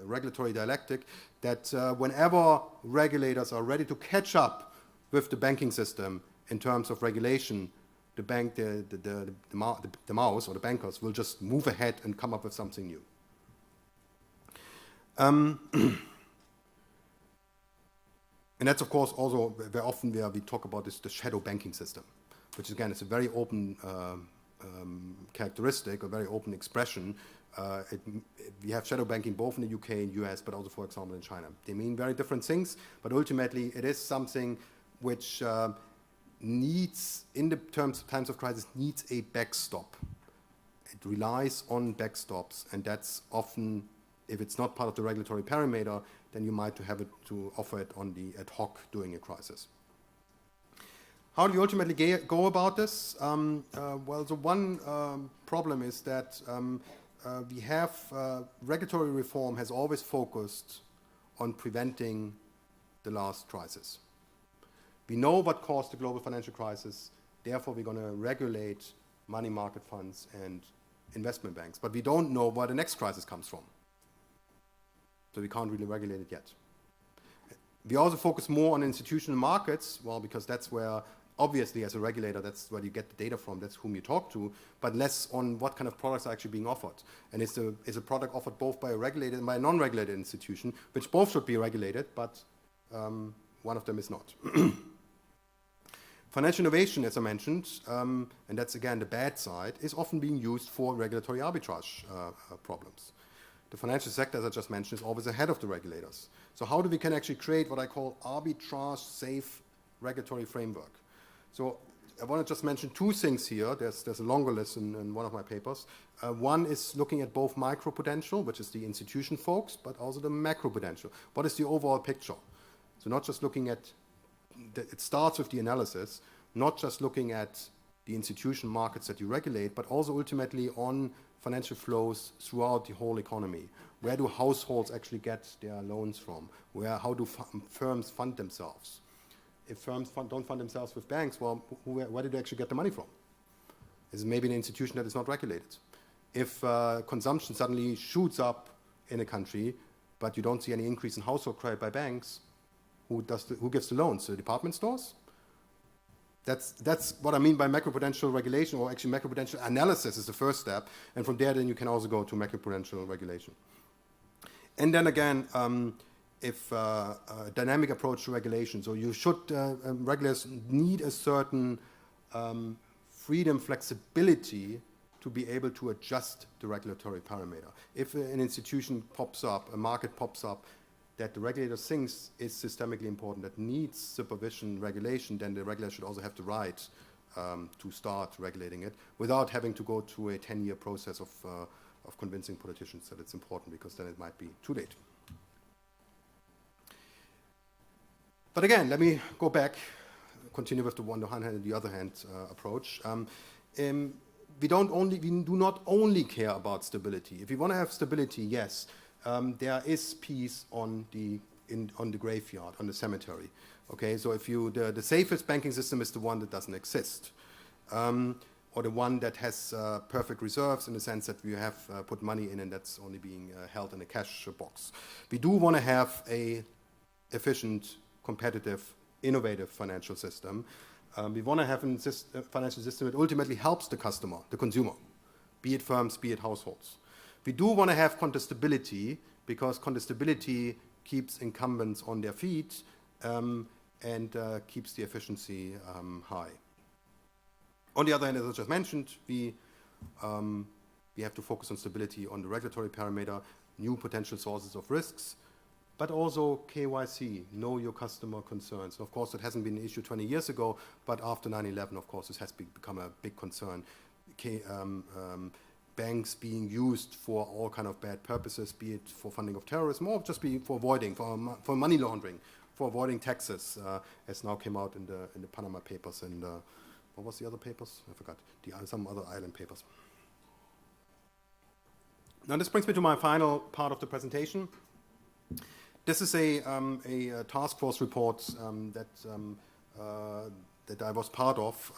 regulatory dialectic, that whenever regulators are ready to catch up with the banking system in terms of regulation, the bank, the mouse or the bankers will just move ahead and come up with something new. And that's, of course, also very often where we talk about the shadow banking system, which, again, is a very open characteristic, a very open expression. We have shadow banking both in the UK and US, but also, for example, in China. They mean very different things, but ultimately it is something which needs, in the times of crisis, needs a backstop. It relies on backstops, and that's often, if it's not part of the regulatory parameter, then you might have it to offer it on the ad hoc during a crisis. How do you ultimately go about this? Well, the one problem is that we have regulatory reform has always focused on preventing the last crisis. We know what caused the global financial crisis, therefore we're going to regulate money market funds and investment banks, but we don't know where the next crisis comes from. So we can't really regulate it yet. We also focus more on institutional markets, well, because that's where, obviously, as a regulator, that's where you get the data from, that's whom you talk to, but less on what kind of products are actually being offered. And is a product offered both by a regulated and by a non-regulated institution, which both should be regulated, but one of them is not. Financial innovation, as I mentioned, and that's, again, the bad side, is often being used for regulatory arbitrage problems. The financial sector, as I just mentioned, is always ahead of the regulators. So how do we can actually create what I call arbitrage-safe regulatory framework? So I want to just mention two things here. There's a longer list in one of my papers. One is looking at both micro-prudential, which is the institution folks, but also the macro-prudential. What is the overall picture? So not just looking at, it starts with the analysis, not just looking at the institution markets that you regulate, but also ultimately on financial flows throughout the whole economy. Where do households actually get their loans from? How do firms fund themselves? If firms don't fund themselves with banks, well, where do they actually get the money from? Is it maybe an institution that is not regulated? If consumption suddenly shoots up in a country, but you don't see any increase in household credit by banks, who gives the loans? The department stores? That's what I mean by macroprudential regulation, or actually macroprudential analysis is the first step, and from there then you can also go to macroprudential regulation. And then again, if a dynamic approach to regulation, so you should, regulators need a certain freedom, flexibility to be able to adjust the regulatory parameter. If an institution pops up, a market pops up, that the regulator thinks is systemically important, that needs supervision, regulation, then the regulator should also have the right to start regulating it without having to go through a 10-year process of convincing politicians that it's important, because then it might be too late. But again, let me go back, continue with the one hand and the other hand approach. We do not only care about stability. If we want to have stability, yes, there is peace on the graveyard, on the cemetery. Okay, so if the safest banking system is the one that doesn't exist, or the one that has perfect reserves in the sense that we have put money in and that's only being held in a cash box. We do want to have a efficient, competitive, innovative financial system. We want to have a financial system that ultimately helps the customer, the consumer, be it firms, be it households. We do want to have contestability, because contestability keeps incumbents on their feet and keeps the efficiency high. On the other hand, as I just mentioned, we have to focus on stability on the regulatory parameter, new potential sources of risks, but also KYC, know your customer concerns. Of course, it hasn't been an issue 20 years ago, but after 9/11, of course, this has become a big concern. Banks being used for all kind of bad purposes, be it for funding of terrorism or just for avoiding, for money laundering, for avoiding taxes, as now came out in the Panama Papers and what was the other papers? I forgot. Some other island papers. Now this brings me to my final part of the presentation. This is a task force report that I was part of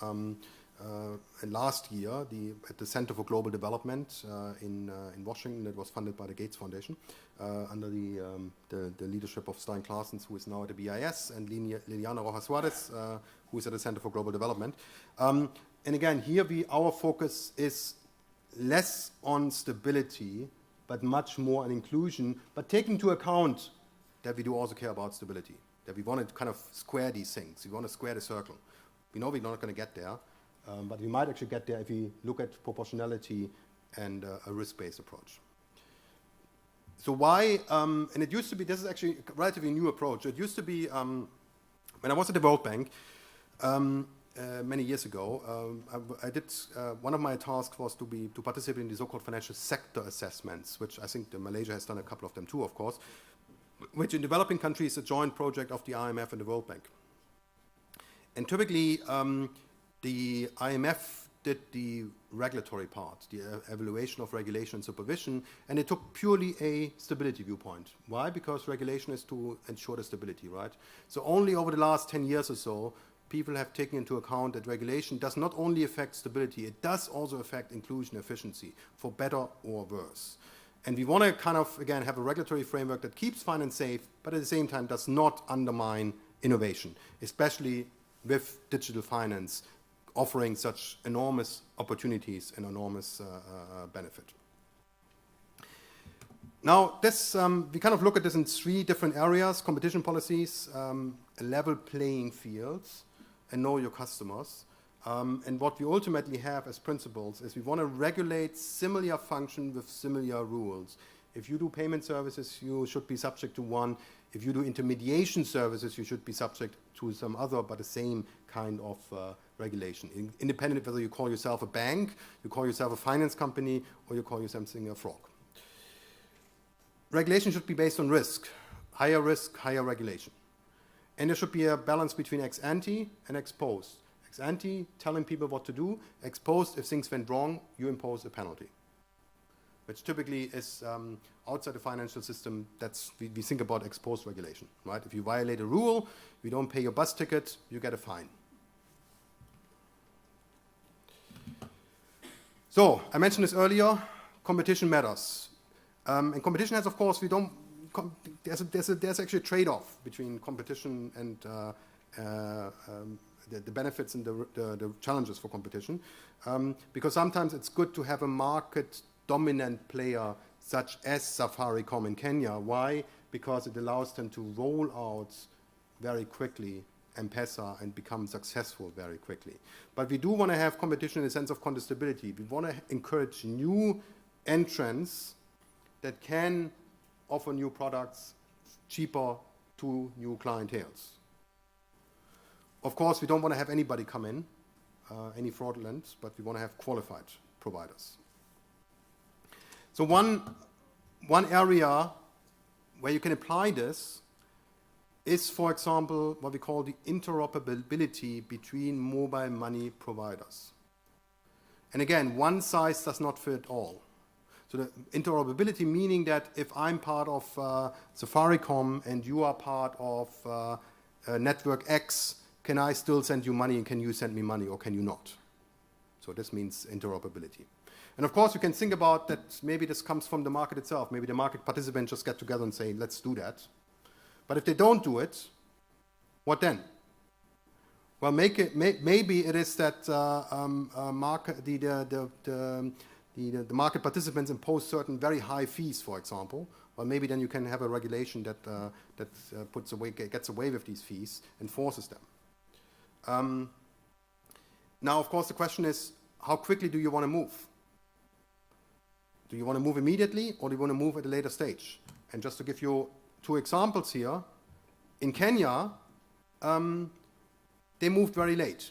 last year at the Center for Global Development in Washington. That was funded by the Gates Foundation under the leadership of Stein Claessens, who is now at the BIS, and Liliana Rojas Suarez, who is at the Center for Global Development. And again, here our focus is less on stability, but much more on inclusion, but taking into account that we do also care about stability, that we want to kind of square these things. We want to square the circle. We know we're not going to get there, but we might actually get there if we look at proportionality and a risk-based approach. So why, and it used to be, this is actually a relatively new approach. It used to be, when I was at the World Bank, many years ago, I did, one of my tasks was to participate in the so-called financial sector assessments, which I think Malaysia has done a couple of them too, of course, which in developing countries is a joint project of the IMF and the World Bank. And typically, the IMF did the regulatory part, the evaluation of regulation and supervision, and it took purely a stability viewpoint. Why? Because regulation is to ensure the stability, right? So only over the last 10 years or so, people have taken into account that regulation does not only affect stability, it does also affect inclusion efficiency, for better or worse. And we want to kind of, again, have a regulatory framework that keeps finance safe, but at the same time does not undermine innovation, especially with digital finance offering such enormous opportunities and enormous benefit. Now, this, we kind of look at this in 3 different areas: competition policies, a level playing fields, and know your customers. And what we ultimately have as principles is we want to regulate similar function with similar rules. If you do payment services, you should be subject to one. If you do intermediation services, you should be subject to some other, but the same kind of regulation. Independent of whether you call yourself a bank, you call yourself a finance company, or you call yourself something a frog. Regulation should be based on risk, higher regulation. And there should be a balance between ex ante and ex post. Ex ante, telling people what to do. Ex post, if things went wrong, you impose a penalty, which typically is outside the financial system. That's we think about ex post regulation, right? If you violate a rule, you don't pay your bus ticket, you get a fine. So I mentioned this earlier. Competition matters, and competition has, of course, there's actually a trade-off between competition and the benefits and the challenges for competition, because sometimes it's good to have a market-dominant player such as Safaricom in Kenya. Why? Because it allows them to roll out very quickly M-Pesa and become successful very quickly. But we do want to have competition in the sense of contestability. We want to encourage new entrants that can offer new products cheaper to new clienteles. Of course, we don't want to have anybody come in, any fraudulent, but we want to have qualified providers. So one area where you can apply this is, for example, what we call the interoperability between mobile money providers. And again, one size does not fit all. So the interoperability meaning that if I'm part of Safaricom and you are part of Network X, can I still send you money and can you send me money or can you not? So this means interoperability. And of course, you can think about that maybe this comes from the market itself. Maybe the market participants just get together and say, let's do that. But if they don't do it, what then? Well, maybe it is that the market participants impose certain very high fees, for example. Well, maybe then you can have a regulation that gets away with these fees and forces them. Now, of course, the question is, how quickly do you want to move? Do you want to move immediately or do you want to move at a later stage? And just to give you 2 examples here, in Kenya, they moved very late.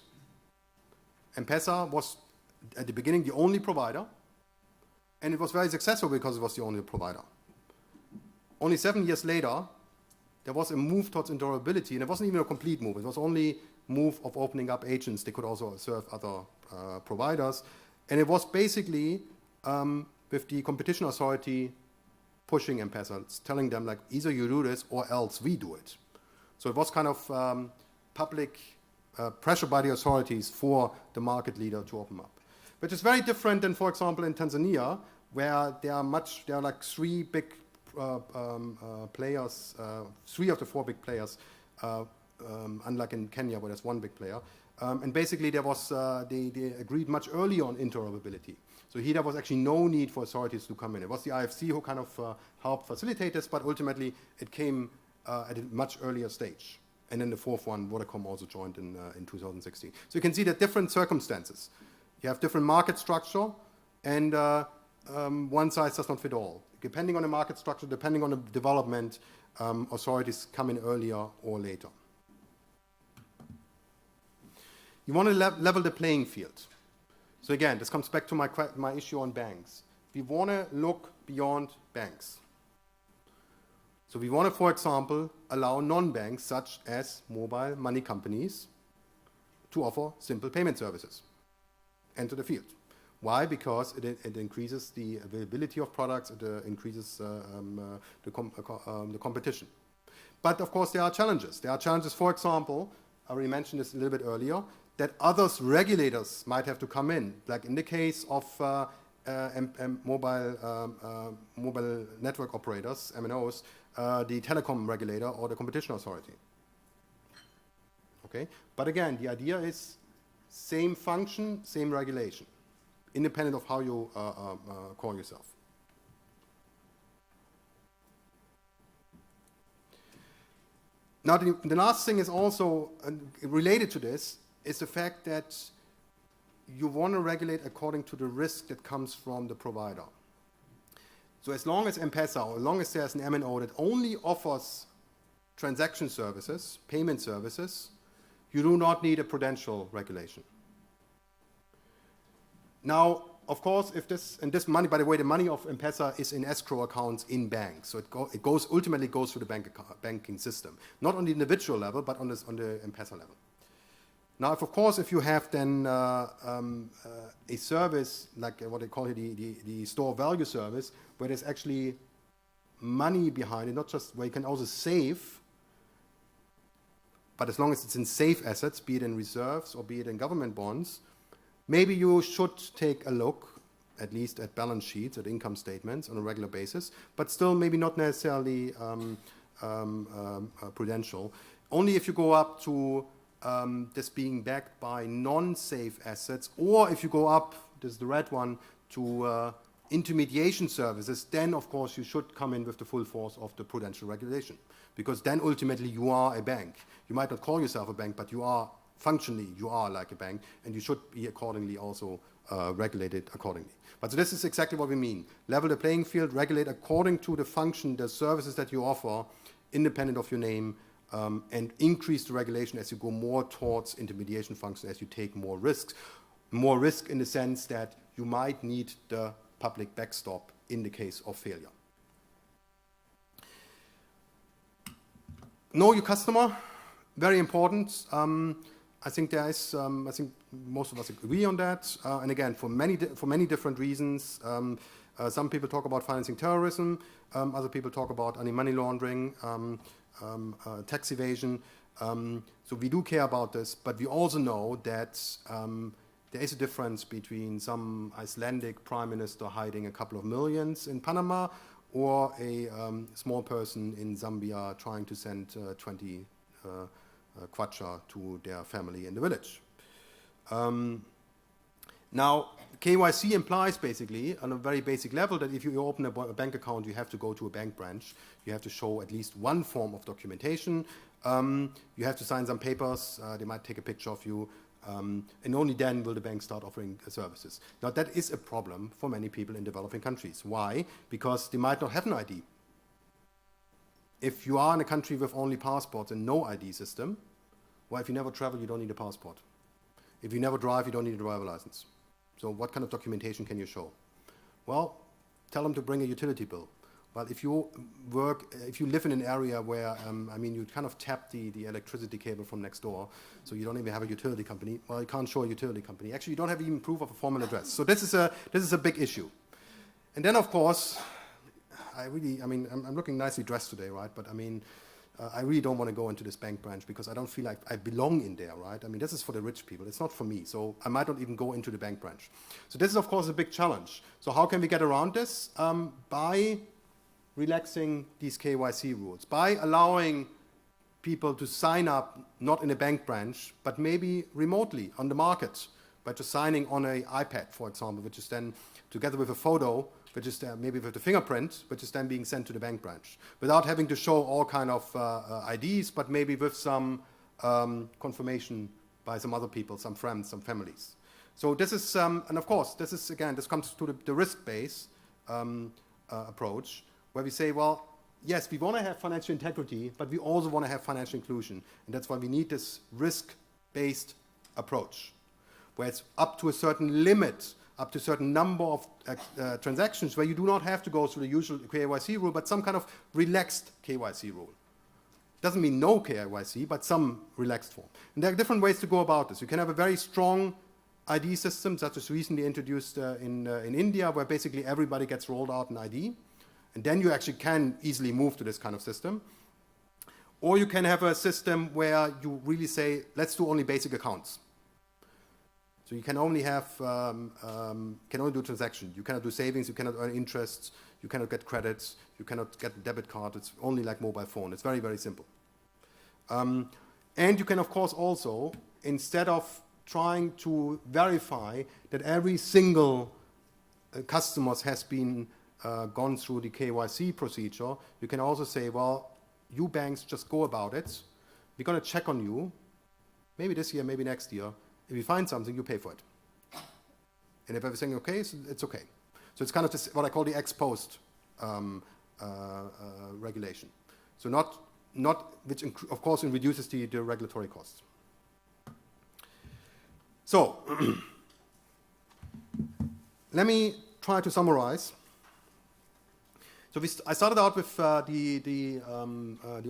M-Pesa was, at the beginning, the only provider, and it was very successful because it was the only provider. Only 7 years later, there was a move towards interoperability, and it wasn't even a complete move. It was only move of opening up agents. They could also serve other providers. And it was basically with the competition authority pushing M-Pesa, telling them, like, either you do this or else we do it. So it was kind of public pressure by the authorities for the market leader to open up. Which is very different than, for example, in Tanzania, where there are like 3 big players, 3 of the 4 big players, unlike in Kenya where there's 1 big player. And basically there was, they agreed much earlier on interoperability. So here there was actually no need for authorities to come in. It was the IFC who kind of helped facilitate this, but ultimately it came at a much earlier stage. And then the fourth one, Vodacom also joined in 2016. So you can see that different circumstances. You have different market structure, and one size does not fit all. Depending on the market structure, depending on the development, authorities come in earlier or later. You want to level the playing field. So again, this comes back to my issue on banks. We want to look beyond banks. So we want to, for example, allow non-banks, such as mobile money companies, to offer simple payment services. Enter the field. Why? Because it increases the availability of products, it increases the competition. But of course, there are challenges. There are challenges, for example, I already mentioned this a little bit earlier, that others, regulators, might have to come in, like in the case of mobile network operators, MNOs, the telecom regulator or the competition authority. Okay, but again, the idea is same function, same regulation, independent of how you call yourself. Now, the last thing is also related to this, is the fact that you want to regulate according to the risk that comes from the provider. So as long as M-Pesa, or as long as there's an MNO that only offers transaction services, payment services, you do not need a prudential regulation. Now, of course, if this, and this money, by the way, the money of M-Pesa is in escrow accounts in banks. So it ultimately goes through the banking system. Not on the individual level, but on the M-Pesa level. Now, if you have then a service, like what they call it, the store value service, where there's actually money behind it, not just where you can also save, but as long as it's in safe assets, be it in reserves or be it in government bonds, maybe you should take a look, at least at balance sheets, at income statements on a regular basis, but still maybe not necessarily prudential. Only if you go up to this being backed by non-safe assets, or if you go up, this is the red one, to intermediation services, then of course you should come in with the full force of the prudential regulation. Because then ultimately you are a bank. You might not call yourself a bank, but you are, functionally, you are like a bank, and you should be accordingly also regulated accordingly. But so this is exactly what we mean. Level the playing field, regulate according to the function, the services that you offer, independent of your name, and increase the regulation as you go more towards intermediation function, as you take more risks. More risk in the sense that you might need the public backstop in the case of failure. Know your customer, very important. I think there is, I think most of us agree on that. And again, for many different reasons. Some people talk about financing terrorism. Other people talk about anti-money laundering. Tax evasion. So we do care about this, but we also know that there is a difference between some Icelandic prime minister hiding a couple of millions in Panama or a small person in Zambia trying to send 20 kwacha to their family in the village. Now, KYC implies basically, on a very basic level, that if you open a bank account, you have to go to a bank branch. You have to show at least one form of documentation. You have to sign some papers. They might take a picture of you. And only then will the bank start offering services. Now, that is a problem for many people in developing countries. Why? Because they might not have an ID. If you are in a country with only passports and no ID system, well, if you never travel, you don't need a passport. If you never drive, you don't need a driver license. So what kind of documentation can you show? Well, tell them to bring a utility bill. Well, if you live in an area where, I mean, you kind of tap the electricity cable from next door, so you don't even have a utility company, well, you can't show a utility company. Actually, you don't have even proof of a formal address. So this is a big issue. And then, of course, I'm looking nicely dressed today, right? But I mean, I really don't want to go into this bank branch because I don't feel like I belong in there, right? I mean, this is for the rich people. It's not for me. So I might not even go into the bank branch. So this is, of course, a big challenge. So how can we get around this? By relaxing these KYC rules, by allowing people to sign up not in a bank branch, but maybe remotely on the market by just signing on an iPad, for example, which is then together with a photo, which is maybe with the fingerprint, which is then being sent to the bank branch, without having to show all kind of IDs, but maybe with some confirmation by some other people, some friends, some families. So this is, and of course, this is, again, this comes to the risk-based approach, where we say, well, yes, we want to have financial integrity, but we also want to have financial inclusion. And that's why we need this risk-based approach, where it's up to a certain limit, up to a certain number of transactions, where you do not have to go through the usual KYC rule, but some kind of relaxed KYC rule. Doesn't mean no KYC, but some relaxed form. And there are different ways to go about this. You can have a very strong ID system, such as recently introduced in India, where basically everybody gets rolled out an ID. And then you actually can easily move to this kind of system. Or you can have a system where you really say, let's do only basic accounts. So you can only have, can only do transactions. You cannot do savings, you cannot earn interests, you cannot get credits, you cannot get a debit card. It's only like mobile phone. It's very, very simple. And you can, of course, also, instead of trying to verify that every single customer has been gone through the KYC procedure, you can also say, well, you banks just go about it. We're going to check on you, maybe this year, maybe next year. If you find something, you pay for it. And if everything is okay, it's okay. So it's kind of this, what I call the ex post regulation. So not which of course reduces the regulatory costs. So let me try to summarize. So I started out with the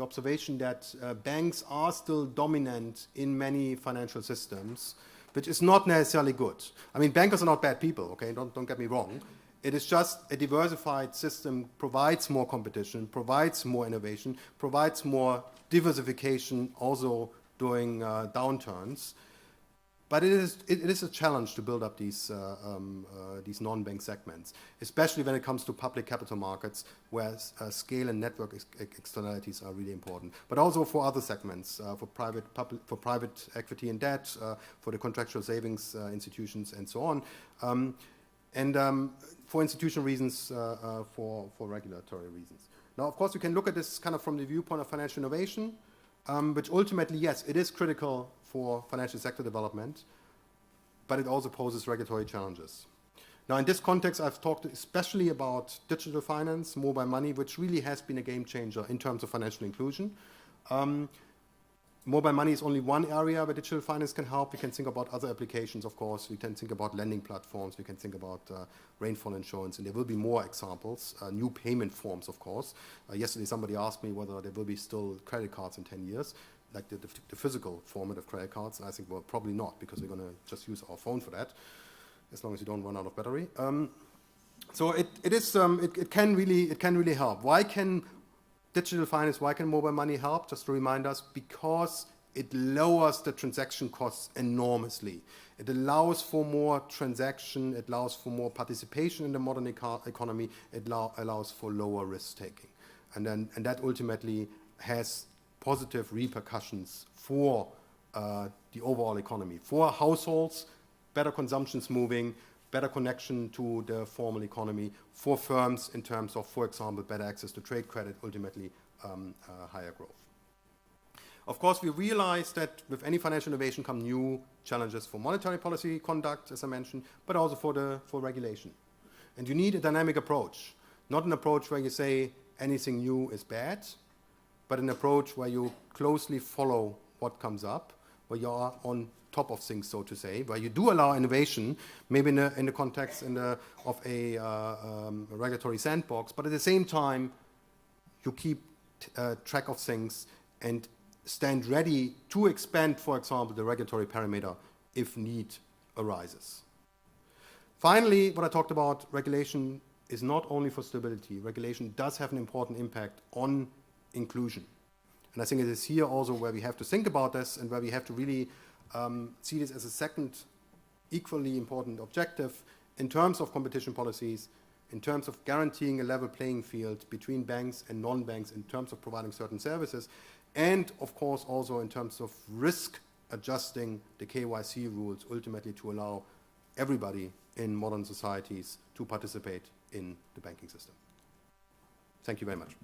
observation that banks are still dominant in many financial systems, which is not necessarily good. I mean, bankers are not bad people, okay? Don't get me wrong. It is just a diversified system provides more competition, provides more innovation, provides more diversification also during downturns. But it is a challenge to build up these non-bank segments, especially when it comes to public capital markets, where scale and network externalities are really important. But also for other segments, for private equity and debt, for the contractual savings institutions, and so on, and for institutional reasons, for regulatory reasons. Now, of course, you can look at this kind of from the viewpoint of financial innovation, which ultimately, yes, it is critical for financial sector development, but it also poses regulatory challenges. Now, in this context, I've talked especially about digital finance, mobile money, which really has been a game changer in terms of financial inclusion. Mobile money is only one area where digital finance can help. We can think about other applications, of course. We can think about lending platforms. We can think about rainfall insurance, and there will be more examples, new payment forms, of course. Yesterday, somebody asked me whether there will be still credit cards in 10 years, like the physical format of credit cards, and I think, well, probably not, because we're going to just use our phone for that, as long as you don't run out of battery. So it can really help. Why can digital finance, why can mobile money help? Just to remind us, because it lowers the transaction costs enormously. It allows for more transaction, it allows for more participation in the modern economy, it allows for lower risk taking. And that ultimately has positive repercussions for the overall economy. For households, better consumption's moving, better connection to the formal economy. For firms, in terms of, for example, better access to trade credit, ultimately higher growth. Of course, we realize that with any financial innovation come new challenges for monetary policy conduct, as I mentioned, but also for regulation. And you need a dynamic approach, not an approach where you say anything new is bad, but an approach where you closely follow what comes up, where you are on top of things, so to say, where you do allow innovation, maybe in the context of a regulatory sandbox, but at the same time, you keep track of things and stand ready to expand, for example, the regulatory parameter if need arises. Finally, what I talked about, regulation is not only for stability. Regulation does have an important impact on inclusion. And I think it is here also where we have to think about this and where we have to really see this as a second equally important objective in terms of competition policies, in terms of guaranteeing a level playing field between banks and non-banks, in terms of providing certain services, and of course also in terms of risk adjusting the KYC rules ultimately to allow everybody in modern societies to participate in the banking system. Thank you very much.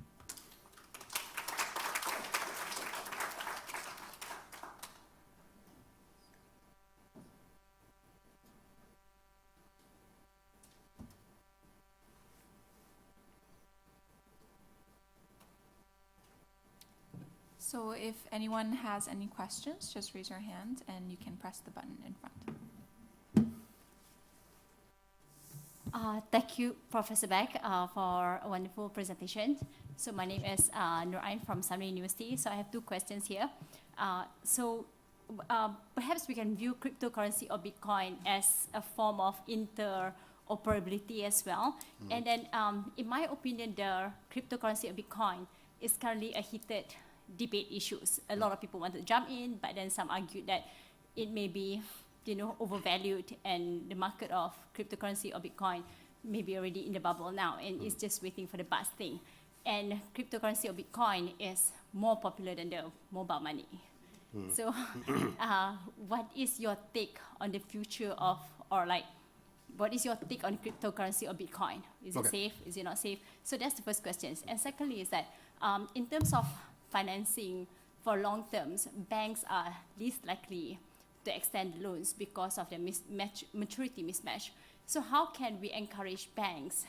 So if anyone has any questions, just raise your hand and you can press the button in front. Thank you, Professor Beck, for a wonderful presentation. So my name is Nurain from Samri University. So I have two questions here. Perhaps we can view cryptocurrency or Bitcoin as a form of interoperability as well. And then, in my opinion, the cryptocurrency or Bitcoin is currently a heated debate issues. A lot of people want to jump in, but then some argue that it may be, overvalued, and the market of cryptocurrency or Bitcoin may be already in the bubble now, and it's just waiting for the busting. And cryptocurrency or Bitcoin is more popular than the mobile money. So, what is your take on the future of, what is your take on cryptocurrency or Bitcoin? Is it safe? Is it not safe? So that's the first question. And secondly is that in terms of financing for long terms, banks are least likely to extend loans because of the maturity mismatch. So how can we encourage banks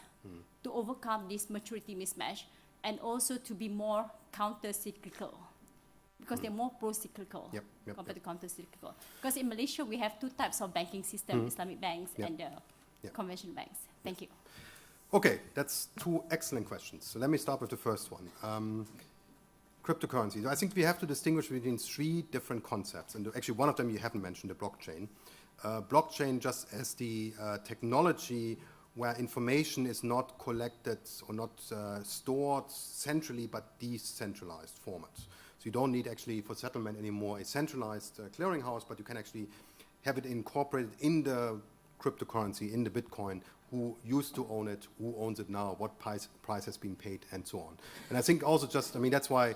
to overcome this maturity mismatch and also to be more counter-cyclical? Because they're more pro-cyclical compared to counter-cyclical. Because in Malaysia, we have two types of banking system, Islamic banks and conventional banks. Thank you. Okay, that's two excellent questions. So let me start with the first one. Cryptocurrencies. I think we have to distinguish between three different concepts. And actually, one of them you haven't mentioned, the blockchain. Blockchain just as the technology where information is not collected or not stored centrally, but decentralized formats. So you don't need actually for settlement anymore a centralized clearinghouse, but you can actually have it incorporated in the cryptocurrency, in the Bitcoin, who used to own it, who owns it now, what price has been paid, and so on. And I think also that's why,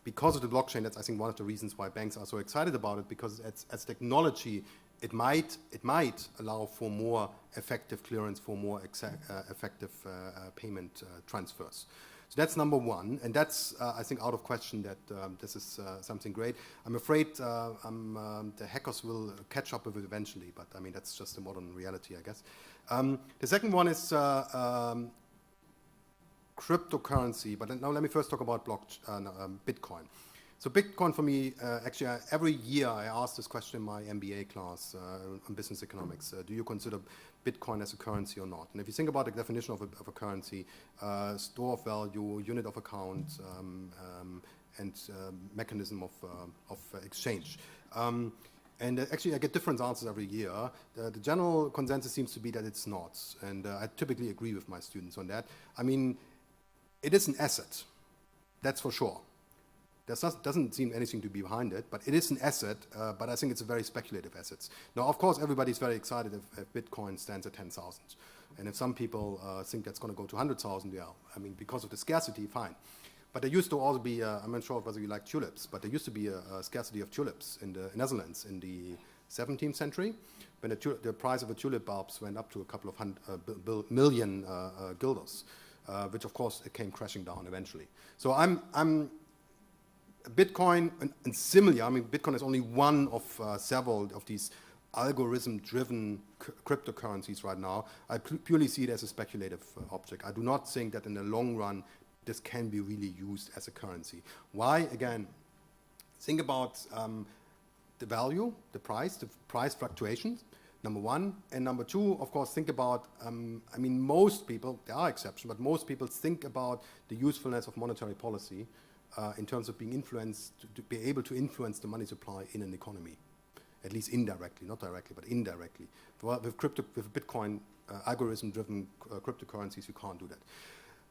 because of the blockchain, that's I think one of the reasons why banks are so excited about it, because as technology, it might allow for more effective clearance, for more effective payment transfers. So that's number one, and that's, I think, out of question that this is something great. I'm afraid the hackers will catch up with it eventually, but I mean, that's just a modern reality, I guess. The second one is cryptocurrency, but now let me first talk about Bitcoin. So Bitcoin for me, actually, every year I ask this question in my MBA class on business economics. Do you consider Bitcoin as a currency or not? And if you think about the definition of a currency, store of value, unit of account, and mechanism of exchange. And actually, I get different answers every year. The general consensus seems to be that it's not. And I typically agree with my students on that. I mean, it is an asset, that's for sure. There doesn't seem anything to be behind it, but it is an asset, but I think it's a very speculative asset. Now, of course, everybody's very excited if Bitcoin stands at 10,000. And if some people think that's going to go to 100,000, yeah, I mean, because of the scarcity, fine. But there used to also be, I'm not sure whether you like tulips, but there used to be a scarcity of tulips in the Netherlands in the 17th century, when the price of a tulip bulbs went up to a couple of million guilders, which, of course, it came crashing down eventually. So I'm Bitcoin and similar, I mean, Bitcoin is only one of several of these algorithm-driven cryptocurrencies right now. I purely see it as a speculative object. I do not think that in the long run this can be really used as a currency. Why? Again, think about the value, the price fluctuations, number one. And number two, of course, think about, I mean, most people, there are exceptions, but most people think about the usefulness of monetary policy in terms of being influenced, to be able to influence the money supply in an economy, at least indirectly, not directly, but indirectly. With Bitcoin, algorithm-driven cryptocurrencies, you can't do that.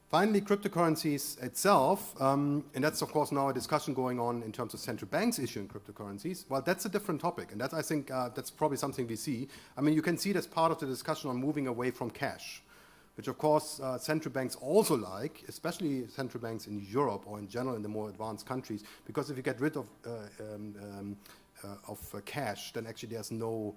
Finally, cryptocurrencies itself, and that's of course now a discussion going on in terms of central banks issuing cryptocurrencies. Well, that's a different topic, and that I think that's probably something we see. I mean, you can see it as part of the discussion on moving away from cash, which of course central banks also like, especially central banks in Europe or in general in the more advanced countries, because if you get rid of cash, then actually there's no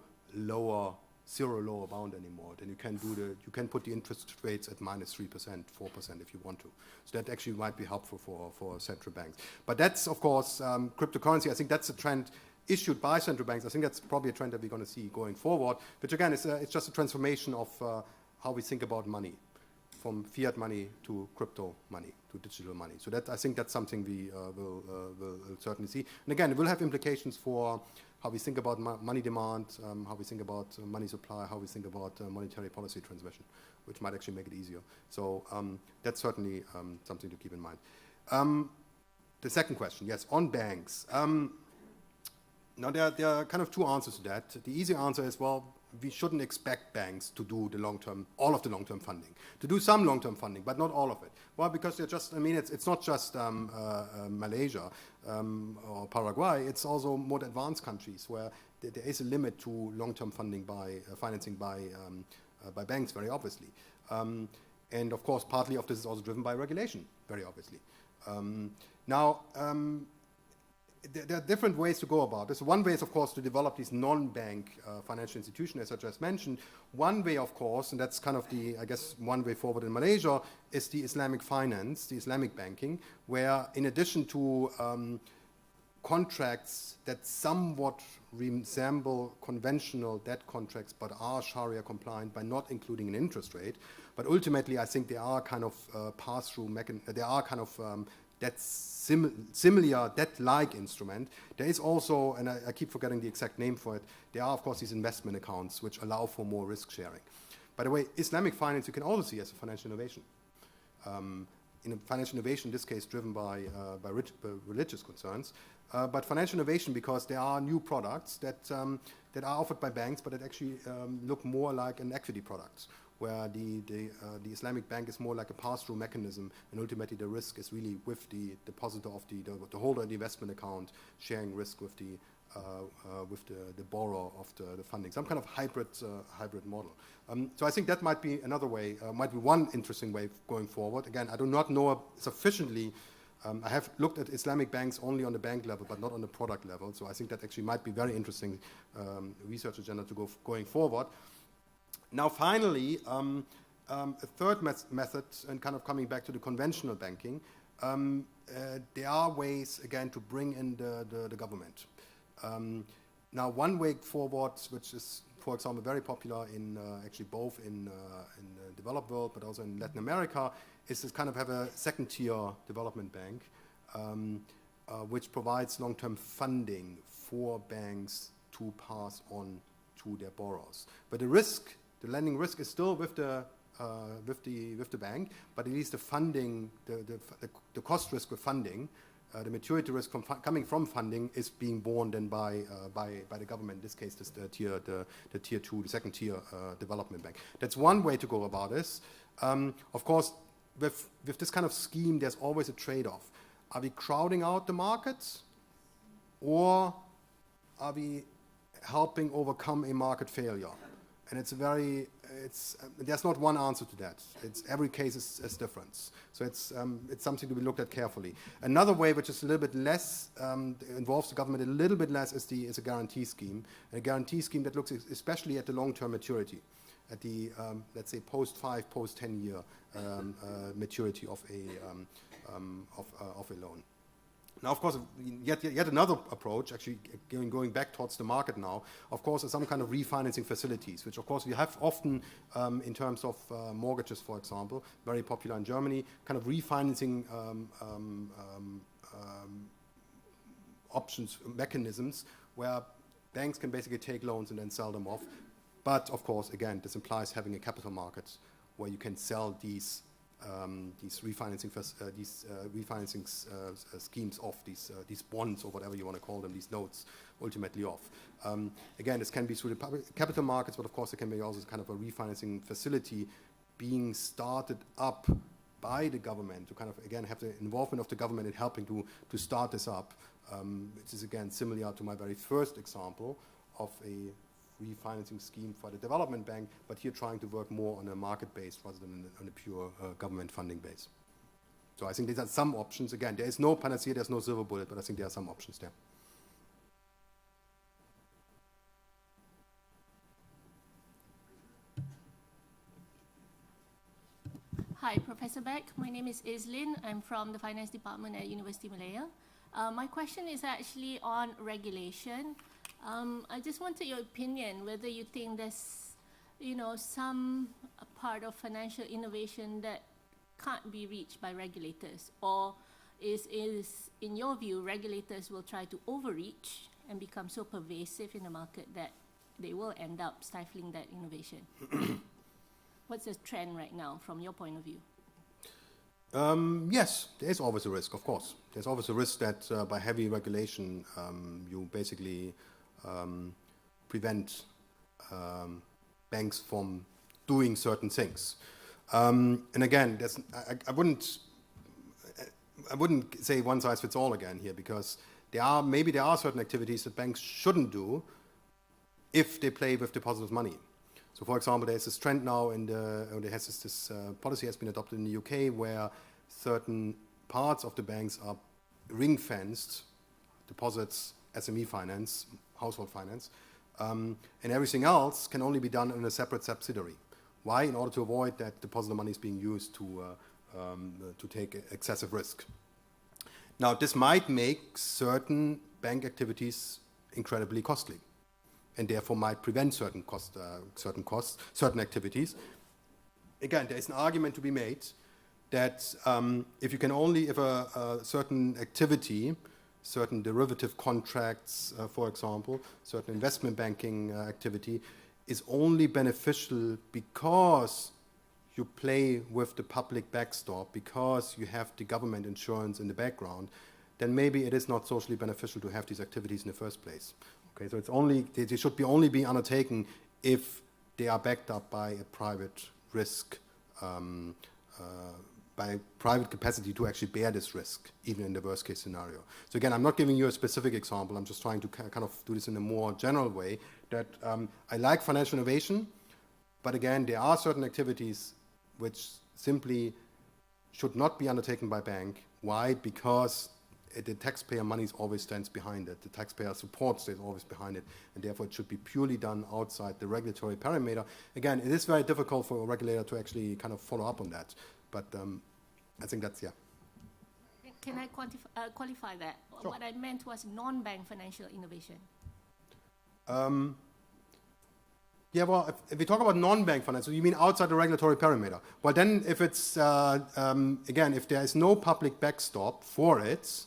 zero lower bound anymore. Then you can put the interest rates at -3%, 4% if you want to. So that actually might be helpful for central banks. But that's of course cryptocurrency. I think that's a trend issued by central banks. I think that's probably a trend that we're going to see going forward. Which again, it's just a transformation of how we think about money, from fiat money to crypto money to digital money. So that I think that's something we will certainly see. And again, it will have implications for how we think about money demand, how we think about money supply, how we think about monetary policy transmission, which might actually make it easier. So that's certainly something to keep in mind. The second question, yes, on banks. Now there are kind of two answers to that. The easy answer is, well, we shouldn't expect banks to do all of the long-term funding, to do some long-term funding, but not all of it. Well, because they're just, I mean, it's not just Malaysia or Paraguay, it's also more advanced countries where there is a limit to long-term funding by financing by banks, very obviously. And of course, partly of this is also driven by regulation, very obviously. There are different ways to go about this. One way is, of course, to develop these non-bank financial institutions, as I just mentioned. One way, of course, and that's kind of I guess, one way forward in Malaysia, is the Islamic finance, the Islamic banking, where in addition to contracts that somewhat resemble conventional debt contracts but are Sharia compliant by not including an interest rate, but ultimately I think they are kind of pass-through mechanisms, they are kind of similar debt-like instrument. There is also, and I keep forgetting the exact name for it, there are of course these investment accounts which allow for more risk sharing. By the way, Islamic finance you can also see as a financial innovation. In a financial innovation, in this case driven by religious concerns, but financial innovation because there are new products that are offered by banks but that actually look more like an equity product, where the Islamic bank is more like a pass-through mechanism, and ultimately the risk is really with the depositor of the holder of the investment account, sharing risk with the borrower of the funding. Some kind of hybrid model. So I think that might be another way, might be one interesting way going forward. Again, I do not know sufficiently. I have looked at Islamic banks only on the bank level, but not on the product level. So I think that actually might be very interesting research agenda to going forward. Now, finally, a third method, and kind of coming back to the conventional banking, there are ways, again, to bring in the government. Now, one way forward, which is, for example, very popular in actually both in the developed world, but also in Latin America, is to kind of have a second-tier development bank, which provides long-term funding for banks to pass on to their borrowers. But the lending risk is still with the bank, but at least the funding, the cost risk of funding, the maturity risk coming from funding is being borne then by the government. In this case, this the tier 2, the second tier development bank. That's one way to go about this. Of course, with this kind of scheme, there's always a trade-off. Are we crowding out the markets, or are we helping overcome a market failure? And there's not one answer to that. Every case is different. So it's something to be looked at carefully. Another way, which is a little bit less, involves the government a little bit less, is a guarantee scheme. A guarantee scheme that looks especially at the long-term maturity, at the, let's say, post-5, post-10-year maturity of a loan. Now, of course, yet another approach, actually going back towards the market now, of course, is some kind of refinancing facilities, which, of course, we have often in terms of mortgages, for example, very popular in Germany, kind of refinancing options, mechanisms, where banks can basically take loans and then sell them off. But, of course, again, this implies having a capital market where you can sell these refinancing schemes off, these bonds or whatever you want to call them, these notes, ultimately off. Again, this can be through the public capital markets, but of course it can be also kind of a refinancing facility being started up by the government to kind of, again, have the involvement of the government in helping to start this up, which is, again, similar to my very first example of a refinancing scheme for the development bank, but here trying to work more on a market base rather than on a pure government funding base. So I think these are some options. Again, there is no panacea, there's no silver bullet, but I think there are some options there. Hi, Professor Beck. My name is Islin. I'm from the Finance Department at University Malaya. My question is actually on regulation. I just wanted your opinion, whether you think there's, some part of financial innovation that can't be reached by regulators, or is in your view, regulators will try to overreach and become so pervasive in the market that they will end up stifling that innovation? What's the trend right now from your point of view? Yes, there is always a risk, of course. There's always a risk that by heavy regulation, you basically prevent banks from doing certain things. And again, I wouldn't say one size fits all again here, because there are certain activities that banks shouldn't do if they play with deposited money. So, for example, there's this trend now, this policy has been adopted in the UK, where certain parts of the banks are ring-fenced, deposits, SME finance, household finance, and everything else can only be done in a separate subsidiary. Why? In order to avoid that deposited money is being used to take excessive risk. Now, this might make certain bank activities incredibly costly, and therefore might prevent certain activities. Again, there is an argument to be made that if a certain activity, certain derivative contracts, for example, certain investment banking activity, is only beneficial because you play with the public backstop, because you have the government insurance in the background, then maybe it is not socially beneficial to have these activities in the first place. Okay, so they should only be undertaken if they are backed up by a private risk, by private capacity to actually bear this risk, even in the worst case scenario. So again, I'm not giving you a specific example, I'm just trying to kind of do this in a more general way, that I like financial innovation, but again, there are certain activities which simply should not be undertaken by bank. Why? Because the taxpayer money always stands behind it. The taxpayer support stays always behind it, and therefore it should be purely done outside the regulatory parameter. Again, it is very difficult for a regulator to actually kind of follow up on that, but I think that's, yeah. Can I qualify that? Sure. What I meant was non-bank financial innovation. Yeah, well, if we talk about non-bank finance, so you mean outside the regulatory parameter. Well, then if it's, again, if there is no public backstop for it,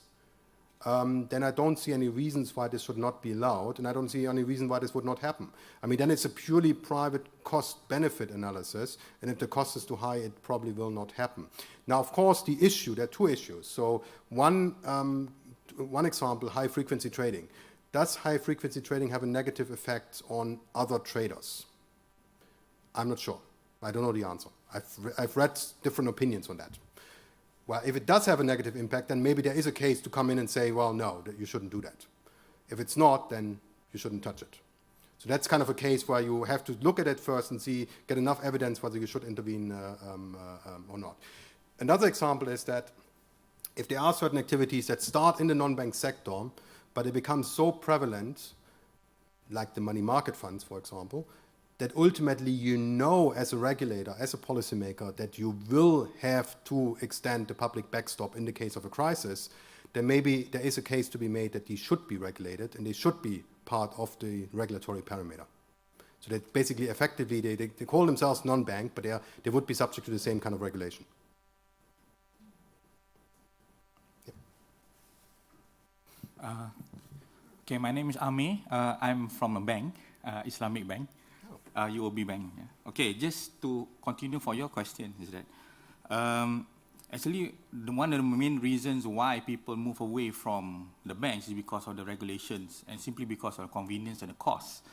then I don't see any reasons why this should not be allowed, and I don't see any reason why this would not happen. I mean, then it's a purely private cost-benefit analysis, and if the cost is too high, it probably will not happen. Now, of course, there are two issues. So one example, high-frequency trading. Does high-frequency trading have a negative effect on other traders? I'm not sure. I don't know the answer. I've read different opinions on that. Well, if it does have a negative impact, then maybe there is a case to come in and say, well, no, that you shouldn't do that. If it's not, then you shouldn't touch it. So that's kind of a case where you have to look at it first and get enough evidence whether you should intervene or not. Another example is that if there are certain activities that start in the non-bank sector, but it becomes so prevalent, like the money market funds, for example, that ultimately as a regulator, as a policymaker, that you will have to extend the public backstop in the case of a crisis, then maybe there is a case to be made that these should be regulated and they should be part of the regulatory parameter. So that basically, effectively, they call themselves non-bank, but they would be subject to the same kind of regulation. Okay, my name is Ami. I'm from a bank, Islamic bank, UOB bank. Yeah. Okay, just to continue for your question is that actually one of the main reasons why people move away from the banks is because of the regulations and simply because of the convenience and the cost.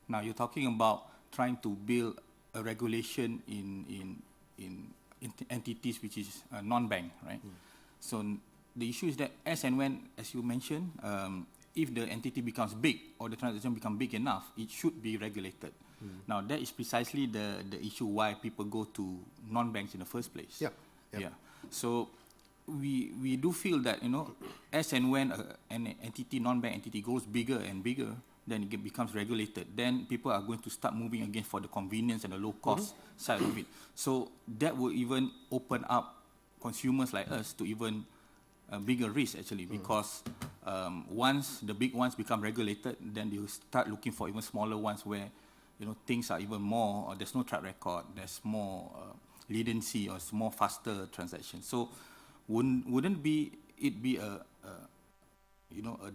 Now you're talking about trying to build a regulation in entities which is non-bank, right? Mm. So the issue is that as and when, as you mentioned, if the entity becomes big or the transaction becomes big enough, it should be regulated. Now, that is precisely the issue why people go to non-banks in the first place. Yeah. So we do feel that, as and when an entity, non-bank entity goes bigger and bigger, then it becomes regulated. Then people are going to start moving again for the convenience and the low-cost side of it. So that will even open up consumers like us to even a bigger risk, actually, because once the big ones become regulated, then they will start looking for even smaller ones where, things are even more, or there's no track record, there's more latency, or it's more faster transactions. So wouldn't it be a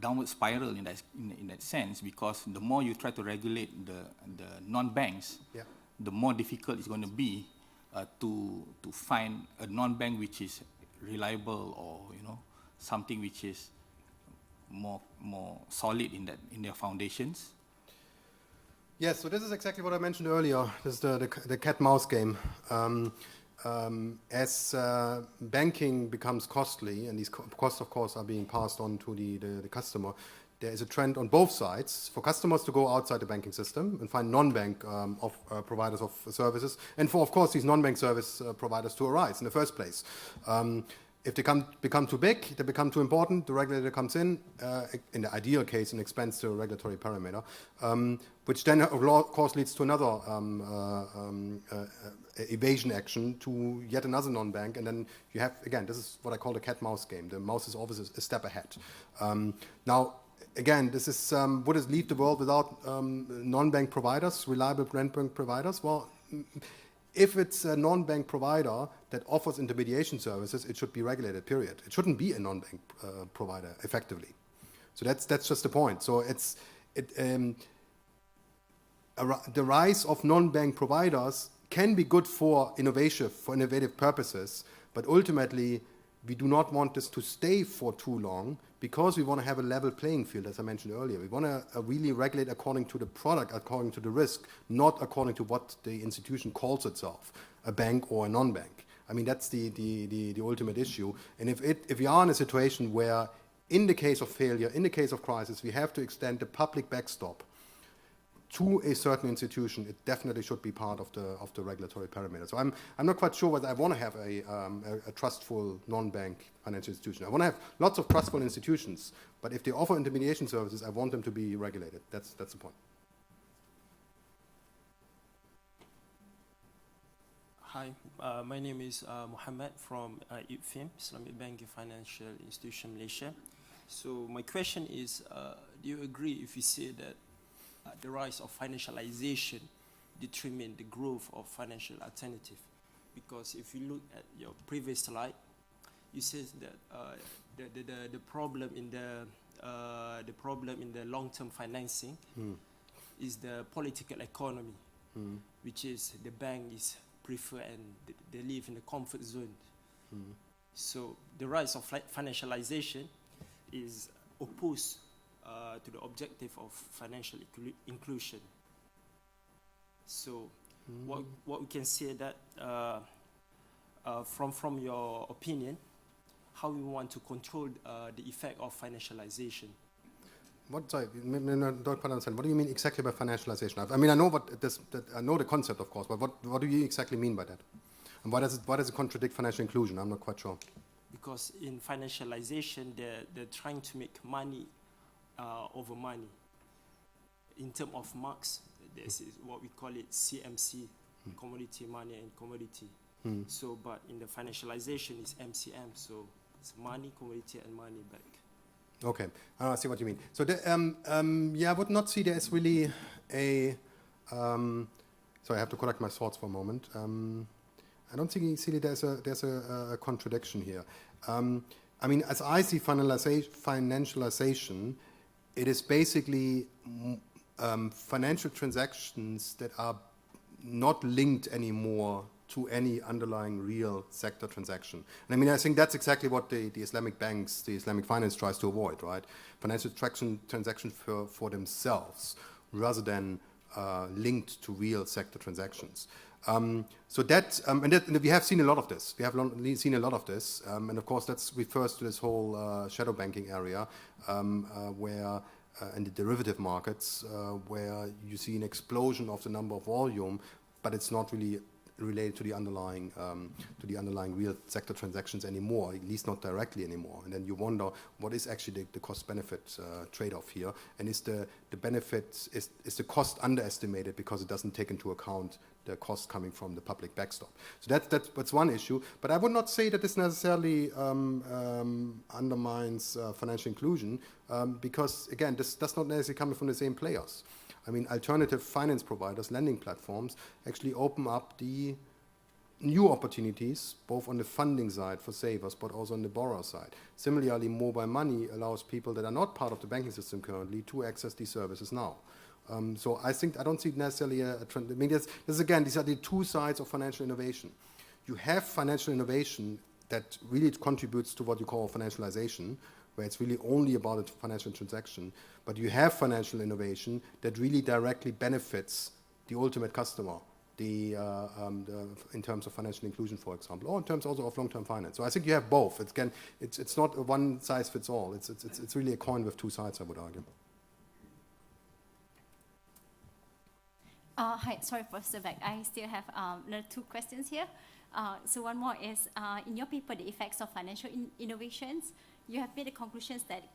downward spiral in that sense, because the more you try to regulate the non-banks, the more difficult it's going to be to find a non-bank which is reliable, or something which is more solid in their foundations. Yes, so this is exactly what I mentioned earlier. This is the cat-mouse game. As banking becomes costly, and these costs, of course, are being passed on to the customer, there is a trend on both sides for customers to go outside the banking system and find non-bank providers of services, and for, of course, these non-bank service providers to arise in the first place. If they become too big, they become too important, the regulator comes in the ideal case, and expands the regulatory parameter, which then, of course, leads to another evasion action to yet another non-bank, and then you have, again, this is what I call the cat-mouse game. The mouse is always a step ahead. Now, again, this is, would it leave the world without non-bank providers, reliable non-bank providers? Well, if it's a non-bank provider that offers intermediation services, it should be regulated, period. It shouldn't be a non-bank provider, effectively. So that's just the point. So the rise of non-bank providers can be good for innovative purposes, but ultimately we do not want this to stay for too long, because we want to have a level playing field, as I mentioned earlier. We want to really regulate according to the product, according to the risk, not according to what the institution calls itself, a bank or a non-bank. I mean, that's the ultimate issue. And if we are in a situation where, in the case of failure, in the case of crisis, we have to extend the public backstop to a certain institution, it definitely should be part of the regulatory parameter. So I'm not quite sure whether I want to have a trustful non-bank financial institution. I want to have lots of trustful institutions, but if they offer intermediation services, I want them to be regulated. That's the point. Hi, my name is Mohammed from IPFIM, Islamic Banking Financial Institution Malaysia. So my question is, do you agree if you say that the rise of financialization determine the growth of financial alternative? Because if you look at your previous slide, you said that the problem in the long-term financing is the political economy, which is the bank is prefer and they live in the comfort zone. So the rise of financialization is opposed to the objective of financial inclusion. So what we can say that from your opinion, how we want to control the effect of financialization? Sorry, don't quite understand. What do you mean exactly by financialization? I mean, I know I know the concept, of course, but what do you exactly mean by that? And why does it contradict financial inclusion? I'm not quite sure. Because in financialization, they're trying to make money over money. In terms of marks, this is what we call it CMC, commodity, money, and commodity. So, but in the financialization, it's MCM, so it's money, commodity, and money back. Okay, I see what you mean. So, yeah, I would not see there is really a. Sorry, I have to collect my thoughts for a moment. I don't see there's a contradiction here. I mean, as I see financialization, it is basically financial transactions that are not linked anymore to any underlying real sector transaction. And I mean, I think that's exactly what the Islamic banks, the Islamic finance tries to avoid, right? Financial transactions for themselves, rather than linked to real sector transactions. So that, and we have seen a lot of this. We have seen a lot of this, and of course that refers to this whole shadow banking area, where in the derivative markets, where you see an explosion of the number of volume, but it's not really related to the underlying real sector transactions anymore, at least not directly anymore. And then you wonder what is actually the cost-benefit trade-off here, and is the benefit, is the cost underestimated because it doesn't take into account the cost coming from the public backstop. So that's one issue, but I would not say that this necessarily undermines financial inclusion, because again, this does not necessarily come from the same players. I mean, alternative finance providers, lending platforms, actually open up the new opportunities, both on the funding side for savers, but also on the borrower side. Similarly, mobile money allows people that are not part of the banking system currently to access these services now. So I don't see necessarily a trend. I mean, this again, these are the two sides of financial innovation. You have financial innovation that really contributes to what you call financialization, where it's really only about a financial transaction, but you have financial innovation that really directly benefits the ultimate customer, in terms of financial inclusion, for example, or in terms also of long-term finance. So I think you have both. It's not a one size fits all. It's really a coin with two sides, I would argue. Hi, sorry, Professor Beck. I still have another two questions here. So one more is, in your paper, The Effects of Financial Innovations, you have made the conclusions that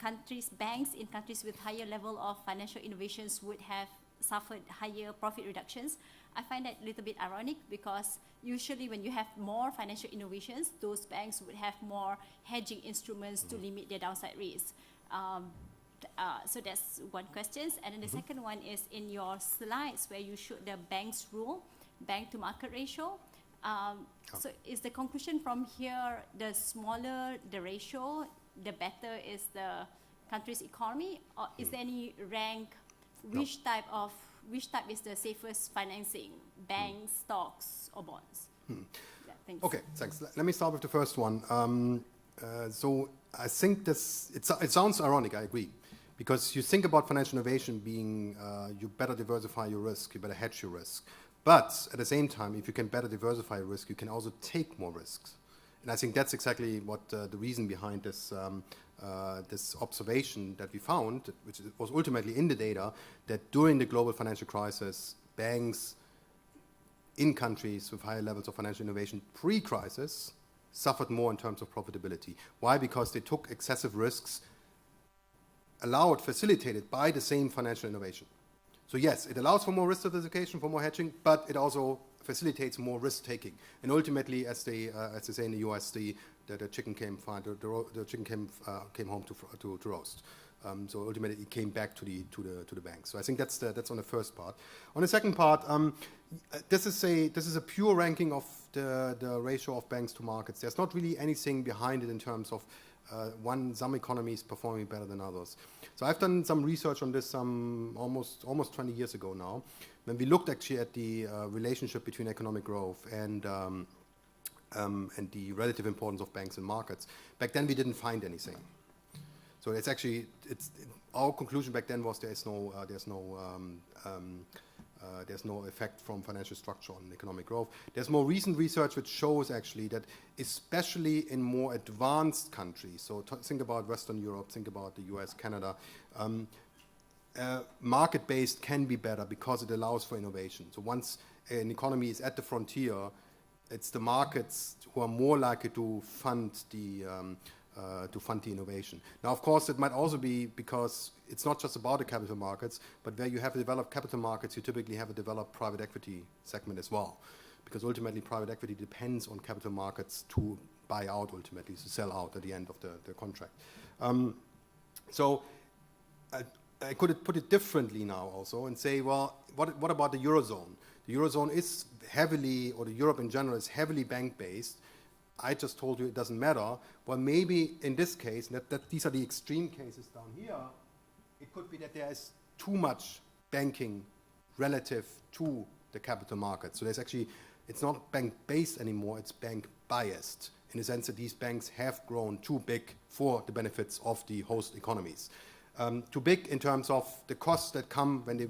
banks in countries with higher level of financial innovations would have suffered higher profit reductions. I find that a little bit ironic, because usually when you have more financial innovations, those banks would have more hedging instruments to limit their downside risk. So that's one question. And then the second one is in your slides where you showed the bank's rule, bank to market ratio. So is the conclusion from here, the smaller the ratio, the better is the country's economy, or is there any rank? Which type is the safest financing, banks, stocks, or bonds? Yeah, thanks. Okay, thanks. Let me start with the first one. So I think it sounds ironic, I agree, because you think about financial innovation being you better diversify your risk, you better hedge your risk. But at the same time, if you can better diversify your risk, you can also take more risks. And I think that's exactly what the reason behind this this observation that we found, which was ultimately in the data, that during the global financial crisis, banks in countries with higher levels of financial innovation pre-crisis suffered more in terms of profitability. Why? Because they took excessive risks, facilitated by the same financial innovation. So yes, it allows for more risk diversification, for more hedging, but it also facilitates more risk-taking. And ultimately, as they say in the US, the chicken came home to roast. So ultimately, it came back to the bank. So I think that's on the first part. On the second part, this is a pure ranking of the ratio of banks to markets. There's not really anything behind it in terms of some economies performing better than others. So I've done some research on this almost 20 years ago now, when we looked actually at the relationship between economic growth and the relative importance of banks and markets. Back then we didn't find anything. So our conclusion back then was there's no effect from financial structure on economic growth. There's more recent research which shows actually that especially in more advanced countries, so think about Western Europe, think about the US, Canada, market-based can be better because it allows for innovation. So once an economy is at the frontier, it's the markets who are more likely to fund the innovation. Now, of course, it might also be because it's not just about the capital markets, but where you have developed capital markets, you typically have a developed private equity segment as well. Because ultimately, private equity depends on capital markets to buy out, ultimately, to sell out at the end of the contract. So I could put it differently now also and say, well, what about the Eurozone? The Eurozone is heavily, or the Europe in general, is heavily bank-based. I just told you it doesn't matter. Well, maybe in this case, that these are the extreme cases down here, it could be that there is too much banking relative to the capital market. So it's not bank-based anymore, it's bank-biased, in the sense that these banks have grown too big for the benefits of the host economies. Too big in terms of the costs that come when they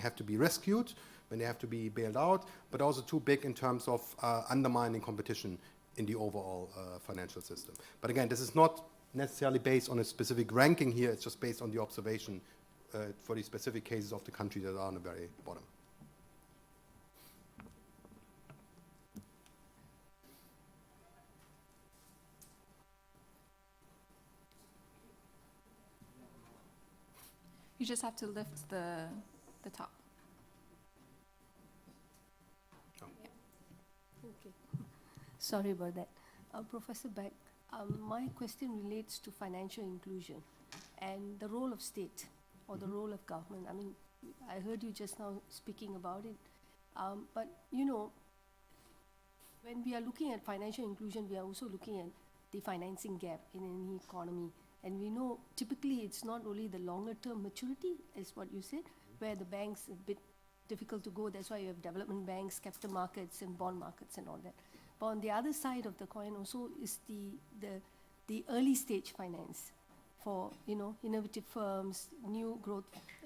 have to be rescued, when they have to be bailed out, but also too big in terms of undermining competition in the overall financial system. But again, this is not necessarily based on a specific ranking here, it's just based on the observation for the specific cases of the country that are on the very bottom. You just have to lift the top. Okay. Sorry about that. Professor Beck, my question relates to financial inclusion and the role of state or the role of government. I mean, I heard you just now speaking about it. But, you know, when we are looking at financial inclusion, we are also looking at the financing gap in any economy. And we know typically it's not only the longer term maturity, is what you said, where the banks are a bit difficult to go. That's why you have development banks, capital markets, and bond markets and all that. But on the other side of the coin also is the early stage finance for, you know, innovative firms, new growth,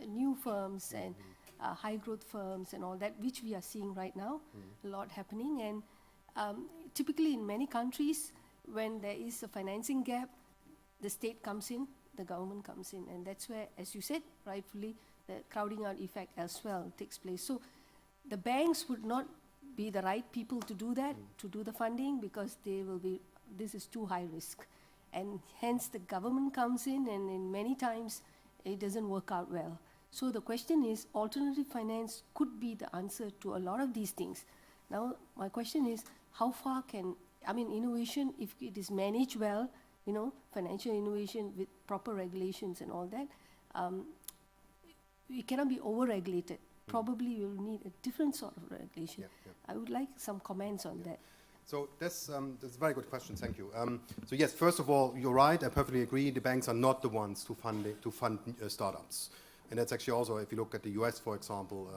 new firms, and high growth firms and all that, which we are seeing right now, a lot happening. And typically in many countries, when there is a financing gap, the state comes in, the government comes in, and that's where, as you said, rightfully, the crowding out effect as well takes place. So the banks would not be the right people to do that, to do the funding, because they will be, this is too high risk. And hence the government comes in, and in many times it doesn't work out well. So the question is, alternative finance could be the answer to a lot of these things. Now, my question is, how far can, I mean, innovation, if it is managed well, you know, financial innovation with proper regulations and all that, it cannot be over-regulated. Probably you'll need a different sort of regulation. I would like some comments on that. So that's a very good question, thank you. So yes, first of all, you're right, I perfectly agree, the banks are not the ones to fund startups. And that's actually also, if you look at the US, for example,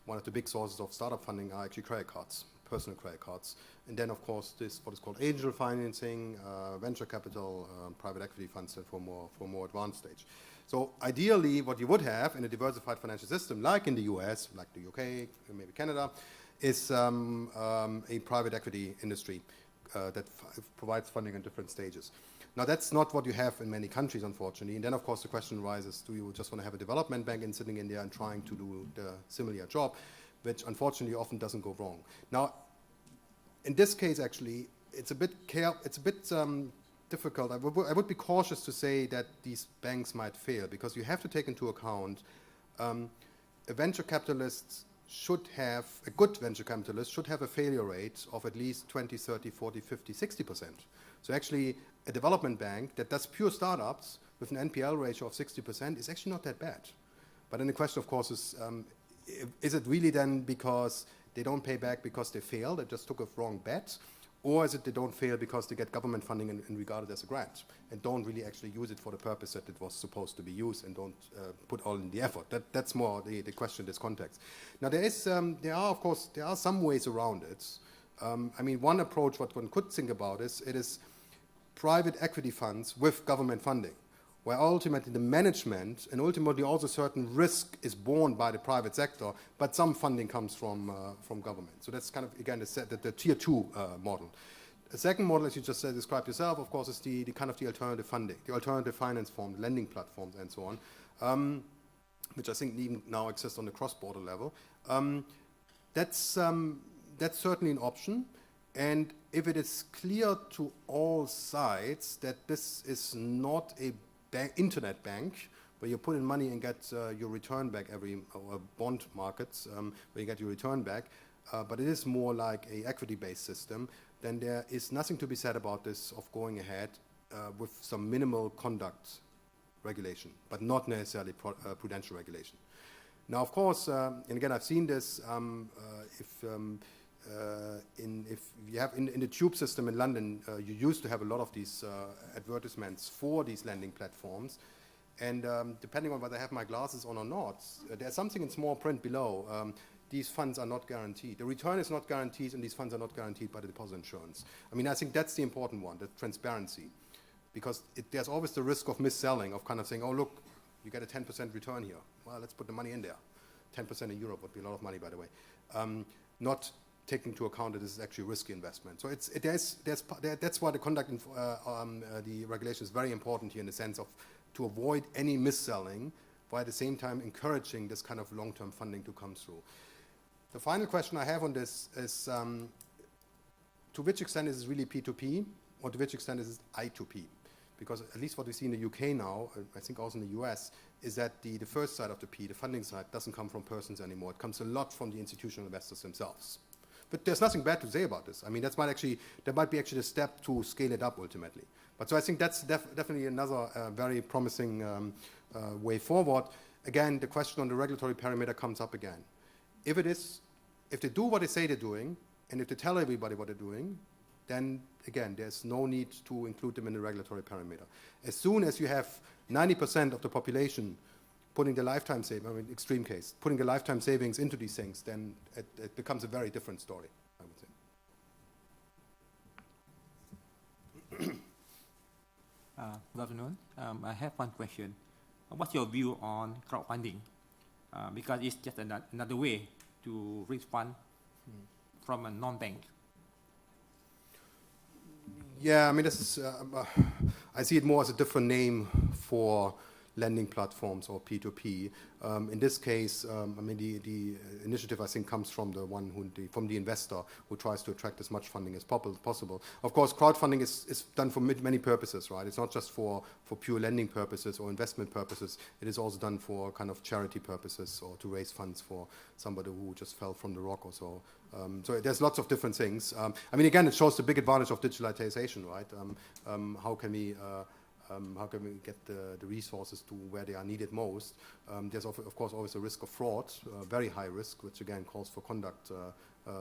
one of the big sources of startup funding are actually credit cards, personal credit cards. And then, of course, this what is called angel financing, venture capital, private equity funds for more advanced stage. So ideally, what you would have in a diversified financial system, like in the US, like the UK, maybe Canada, is a private equity industry that provides funding in different stages. Now, that's not what you have in many countries, unfortunately. And then, of course, the question arises, do you just want to have a development bank sitting in there and trying to do the similar job, which unfortunately often doesn't go wrong. Now, in this case, actually, it's a bit difficult. I would be cautious to say that these banks might fail, because you have to take into account a venture capitalist should have, a good venture capitalist should have a failure rate of at least 20, 30, 40, 50, 60%. So actually, a development bank that does pure startups with an NPL ratio of 60% is actually not that bad. But then the question, of course, is it really then because they don't pay back because they failed, they just took a wrong bet? Or is it they don't fail because they get government funding and regard it as a grant and don't really actually use it for the purpose that it was supposed to be used and don't put all in the effort? That's more the question in this context. Now there are some ways around it. I mean, one approach what one could think about is it is private equity funds with government funding, where ultimately the management and ultimately also certain risk is borne by the private sector, but some funding comes from government. So that's kind of, again, the tier 2 model. The second model, as you just described yourself, of course, is the kind of the alternative funding, the alternative finance form, the lending platforms and so on, which I think even now exist on the cross-border level. That's certainly an option. And if it is clear to all sides that this is not a internet bank where you put in money and get your return back or bond markets where you get your return back, but it is more like a equity-based system, then there is nothing to be said about this of going ahead with some minimal conduct regulation, but not necessarily prudential regulation. Now, of course, and again, I've seen this, if you have in the tube system in London, you used to have a lot of these advertisements for these lending platforms, and depending on whether I have my glasses on or not, there's something in small print below. These funds are not guaranteed. The return is not guaranteed, and these funds are not guaranteed by the deposit insurance. I mean, I think that's the important one, the transparency, because there's always the risk of mis-selling, of kind of saying, oh, look, you get a 10% return here. Well, let's put the money in there. 10% in Europe would be a lot of money, by the way. not taking into account that this is actually a risky investment. So that's why the conduct the regulation is very important here in the sense of to avoid any mis-selling, while at the same time encouraging this kind of long-term funding to come through. The final question I have on this is to which extent is this really P2P, or to which extent is it I2P? Because at least what we see in the UK now, I think also in the US, is that the first side of the P, the funding side, doesn't come from persons anymore. It comes a lot from the institutional investors themselves. But there's nothing bad to say about this. I mean, that might be actually a step to scale it up ultimately. But so I think that's definitely another very promising way forward. Again, the question on the regulatory parameter comes up again. If they do what they say they're doing, and if they tell everybody what they're doing, then again, there's no need to include them in the regulatory parameter. As soon as you have 90% of the population putting the lifetime savings, I mean, extreme case, putting the lifetime savings into these things, then it becomes a very different story, I would say. Good afternoon. I have one question. What's your view on crowdfunding? Because it's just another way to raise funds from a non-bank. Yeah, I mean, this is, I see it more as a different name for lending platforms or P2P. In this case, I mean, the initiative, I think, comes from from the investor who tries to attract as much funding as possible. Of course, crowdfunding is done for many purposes, right? It's not just for pure lending purposes or investment purposes. It is also done for kind of charity purposes or to raise funds for somebody who just fell from the rock or so. So there's lots of different things. I mean, again, it shows the big advantage of digitalization, right? How can we get the resources to where they are needed most? There's of course always a risk of fraud, very high risk, which again calls for conduct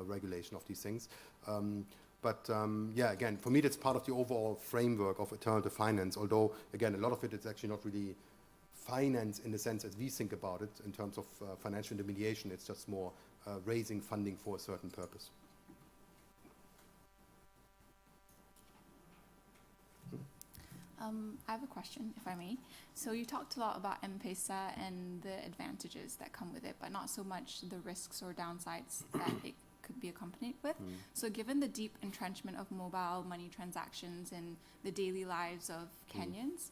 regulation of these things. Yeah, again, for me that's part of the overall framework of alternative finance, although again a lot of it is actually not really finance in the sense as we think about it in terms of financial intermediation. It's just more raising funding for a certain purpose. I have a question, if I may. So you talked a lot about M-Pesa and the advantages that come with it, but not so much the risks or downsides that it could be accompanied with. So given the deep entrenchment of mobile money transactions in the daily lives of Kenyans,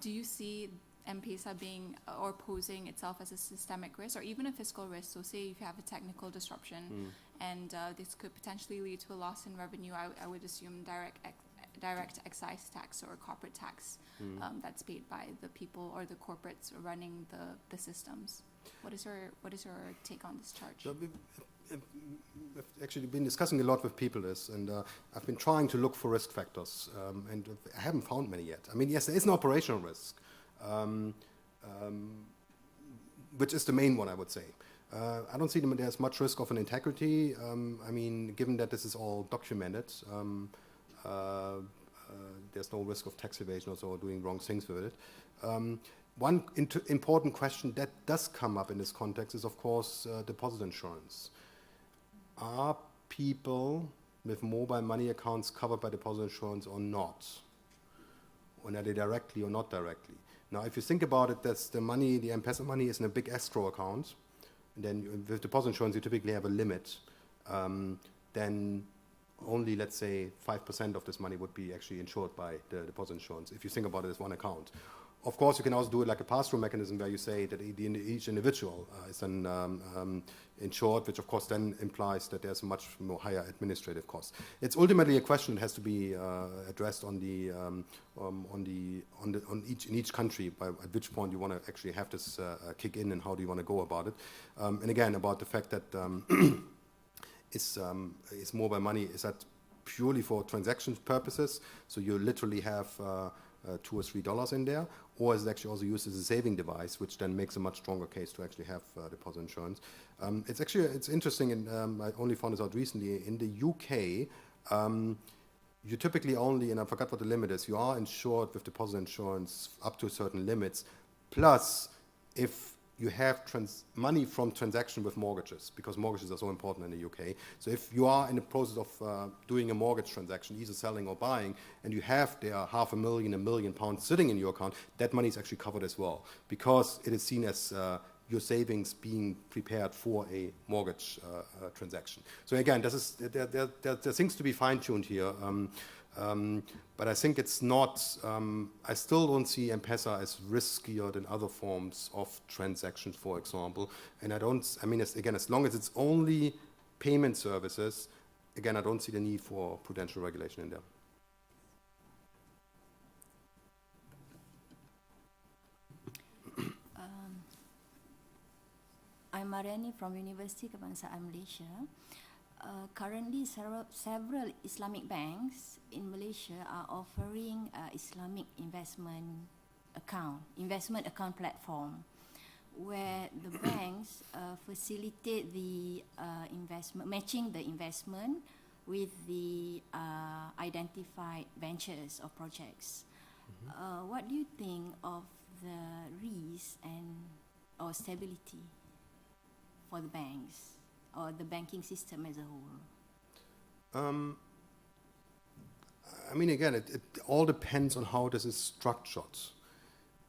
do you see M-Pesa being or posing itself as a systemic risk or even a fiscal risk? So say if you have a technical disruption and this could potentially lead to a loss in revenue, I would assume direct excise tax or corporate tax that's paid by the people or the corporates running the systems. What is your take on this charge? So I've actually been discussing a lot with people this, and I've been trying to look for risk factors, and I haven't found many yet. I mean, yes, there is an operational risk, which is the main one, I would say. I don't see there's much risk of an integrity. I mean, given that this is all documented, there's no risk of tax evasion or so, doing wrong things with it. One important question that does come up in this context is, of course, deposit insurance. Are people with mobile money accounts covered by deposit insurance or not? Or are they directly or not directly? Now, if you think about it, that's the money, the M-Pesa money is in a big escrow account. And then with deposit insurance, you typically have a limit. Then only, let's say, 5% of this money would be actually insured by the deposit insurance, if you think about it as one account. Of course, you can also do it like a pass-through mechanism where you say that each individual is then insured, which of course then implies that there's a much more higher administrative cost. It's ultimately a question that has to be addressed in each country, at which point you want to actually have this kick in and how do you want to go about it. And again, about the fact that is mobile money, is that purely for transaction purposes? So you literally have $2 or $3 in there, or is it actually also used as a saving device, which then makes a much stronger case to actually have deposit insurance? It's interesting, and I only found this out recently. In the UK, you typically only, and I forgot what the limit is, you are insured with deposit insurance up to certain limits, plus if you have money from transaction with mortgages, because mortgages are so important in the UK. So if you are in the process of doing a mortgage transaction, either selling or buying, and you have there £500,000, £1 million sitting in your account, that money is actually covered as well, because it is seen as your savings being prepared for a mortgage transaction. So again, there things to be fine-tuned here, but I think it's not, I still don't see M-Pesa as riskier than other forms of transactions, for example, and again, as long as it's only payment services, again, I don't see the need for prudential regulation in there. I'm Mariani from University Kebangsaan Malaysia. Currently, several Islamic banks in Malaysia are offering Islamic investment account platform, where the banks facilitate the matching the investment with the identified ventures or projects. What do you think of the risk or stability for the banks or the banking system as a whole? I mean, again, it all depends on how this is structured.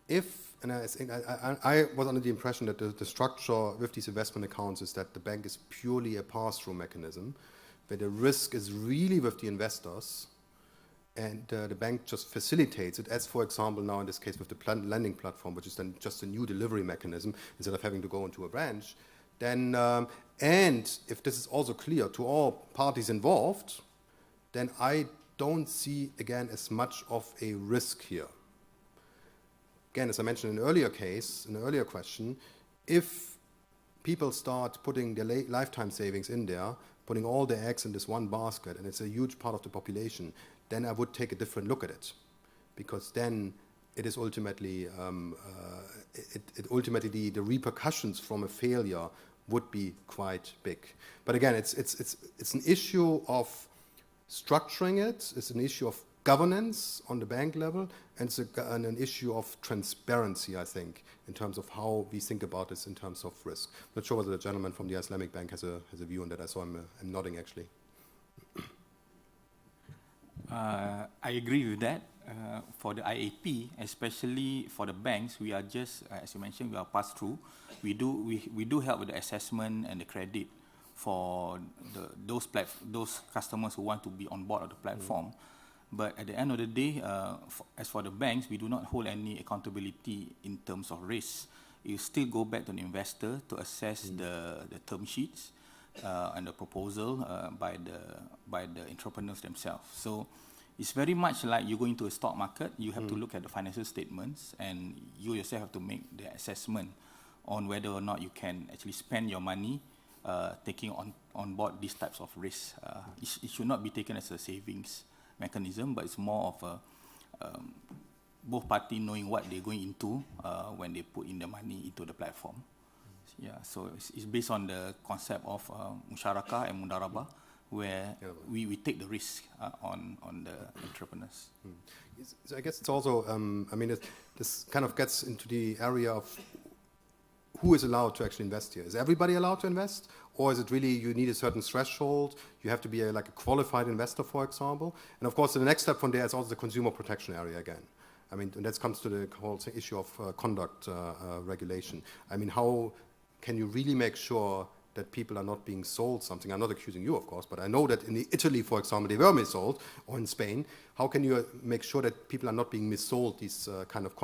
And I think I was under the impression that the structure with these investment accounts is that the bank is purely a pass-through mechanism, where the risk is really with the investors, and the bank just facilitates it, as, for example, now in this case with the lending platform, which is then just a new delivery mechanism, instead of having to go into a branch. Then, and if this is also clear to all parties involved, then I don't see, again, as much of a risk here. Again, as I mentioned in an earlier case, in an earlier question, if people start putting their lifetime savings in there, putting all their eggs in this one basket, and it's a huge part of the population, then I would take a different look at it, because then it is ultimately, ultimately the repercussions from a failure would be quite big. But again, it's an issue of structuring it, it's an issue of governance on the bank level, and it's an issue of transparency, I think, in terms of how we think about this in terms of risk. I'm not sure whether the gentleman from the Islamic Bank has a view on that. I saw him I'm nodding, actually. I agree with that. For the IAP, especially for the banks, we are just, as you mentioned, we are pass-through. We do help with the assessment and the credit for those customers who want to be on board of the platform. But at the end of the day, as for the banks, we do not hold any accountability in terms of risk. You still go back to the investor to assess the term sheets and the proposal by the entrepreneurs themselves. So it's very much like you go into a stock market. You have to look at the financial statements, and you yourself have to make the assessment on whether or not you can actually spend your money taking on board these types of risks. It should not be taken as a savings mechanism, but it's more of both parties knowing what they're going into when they put in the money into the platform. Yeah, so it's based on the concept of musyarakah and mudarabah, where we take the risk on the entrepreneurs. So I guess it's also, I mean, this kind of gets into the area of who is allowed to actually invest here. Is everybody allowed to invest? Or is it really you need a certain threshold? You have to be like a qualified investor, for example. And of course, the next step from there is also the consumer protection area again. I mean, and that comes to the whole issue of conduct regulation. I mean, how can you really make sure that people are not being sold something? I'm not accusing you, of course, but I know that in Italy, for example, they were missold, or in Spain. How can you make sure that people are not being missold these kind of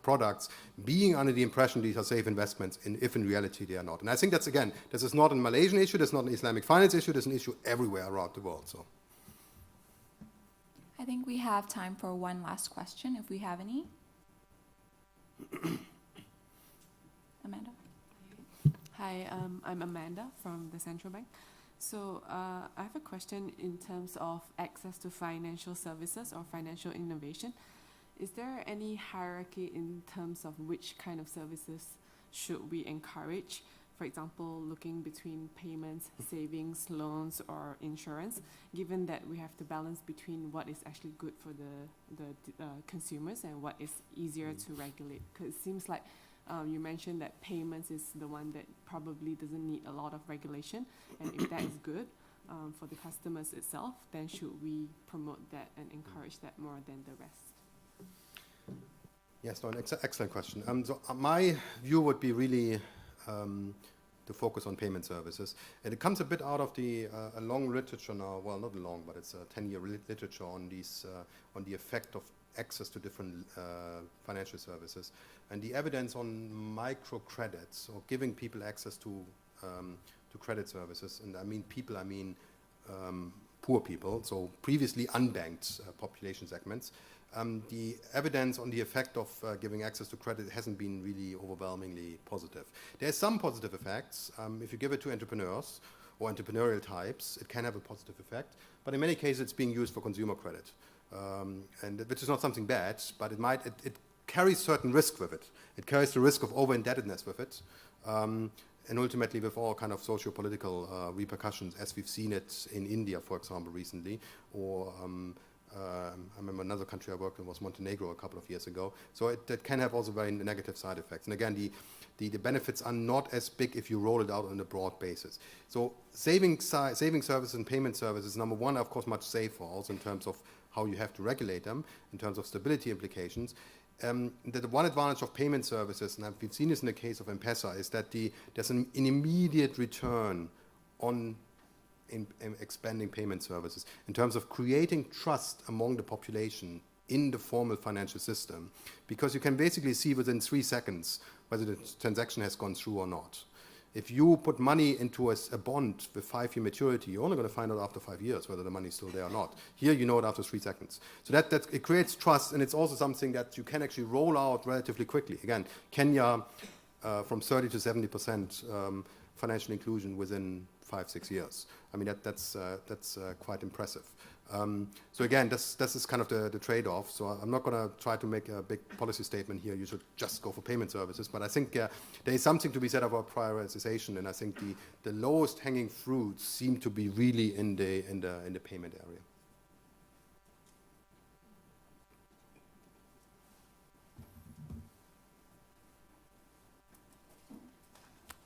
products, being under the impression these are safe investments, if in reality they are not? And I think that's, again, this is not a Malaysian issue, this is not an Islamic finance issue, this is an issue everywhere around the world. So, I think we have time for one last question, if we have any. Amanda? Hi, I'm Amanda from the Central Bank. So I have a question in terms of access to financial services or financial innovation. Is there any hierarchy in terms of which kind of services should we encourage? For example, looking between payments, savings, loans, or insurance, given that we have to balance between what is actually good for the consumers and what is easier to regulate. Because it seems like you mentioned that payments is the one that probably doesn't need a lot of regulation, and if that is good for the customers itself, then should we promote that and encourage that more than the rest? Yes, no, an excellent question. My view would be really to focus on payment services. And it comes a bit out of a long literature now, well, not long, but it's a 10-year literature on on the effect of access to different financial services. And the evidence on microcredits, or giving people access to credit services, and I mean people, I mean poor people, so previously unbanked population segments. The evidence on the effect of giving access to credit hasn't been really overwhelmingly positive. There's some positive effects. If you give it to entrepreneurs or entrepreneurial types, it can have a positive effect. But in many cases, it's being used for consumer credit, which is not something bad, but it carries certain risk with it. It carries the risk of over-indebtedness with it, and ultimately with all kind of socio-political repercussions, as we've seen it in India, for example, recently, or I remember another country I worked in was Montenegro a couple of years ago. So that can have also very negative side effects. And again, the benefits are not as big if you roll it out on a broad basis. So saving services and payment services, number one, are of course much safer, also in terms of how you have to regulate them, in terms of stability implications. The one advantage of payment services, and we've seen this in the case of M-Pesa, is that there's an immediate return on in expanding payment services, in terms of creating trust among the population in the formal financial system, because you can basically see within 3 seconds whether the transaction has gone through or not. If you put money into a bond with 5-year maturity, you're only going to find out after 5 years whether the money is still there or not. Here, you know it after 3 seconds. So that it creates trust, and it's also something that you can actually roll out relatively quickly. Again, Kenya, from 30 to 70% financial inclusion within 5-6 years. I mean, that's quite impressive. So again, this is kind of the trade-off. So I'm not going to try to make a big policy statement here. You should just go for payment services. But I think there is something to be said about prioritization, and I think the lowest hanging fruits seem to be really in the payment area.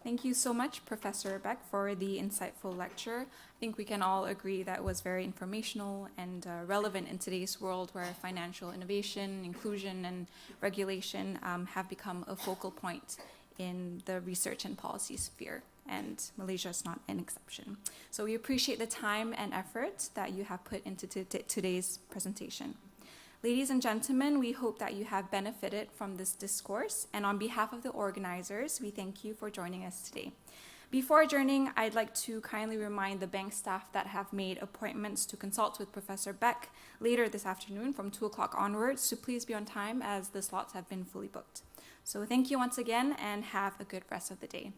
Thank you so much, Professor Beck, for the insightful lecture. I think we can all agree that was very informational and relevant in today's world, where financial innovation, inclusion, and regulation have become a focal point in the research and policy sphere, and Malaysia is not an exception. So we appreciate the time and effort that you have put into today's presentation. Ladies and gentlemen, we hope that you have benefited from this discourse, and on behalf of the organizers, we thank you for joining us today. Before adjourning, I'd like to kindly remind the bank staff that have made appointments to consult with Professor Beck later this afternoon from 2 o'clock onwards to please be on time, as the slots have been fully booked. So thank you once again, and have a good rest of the day.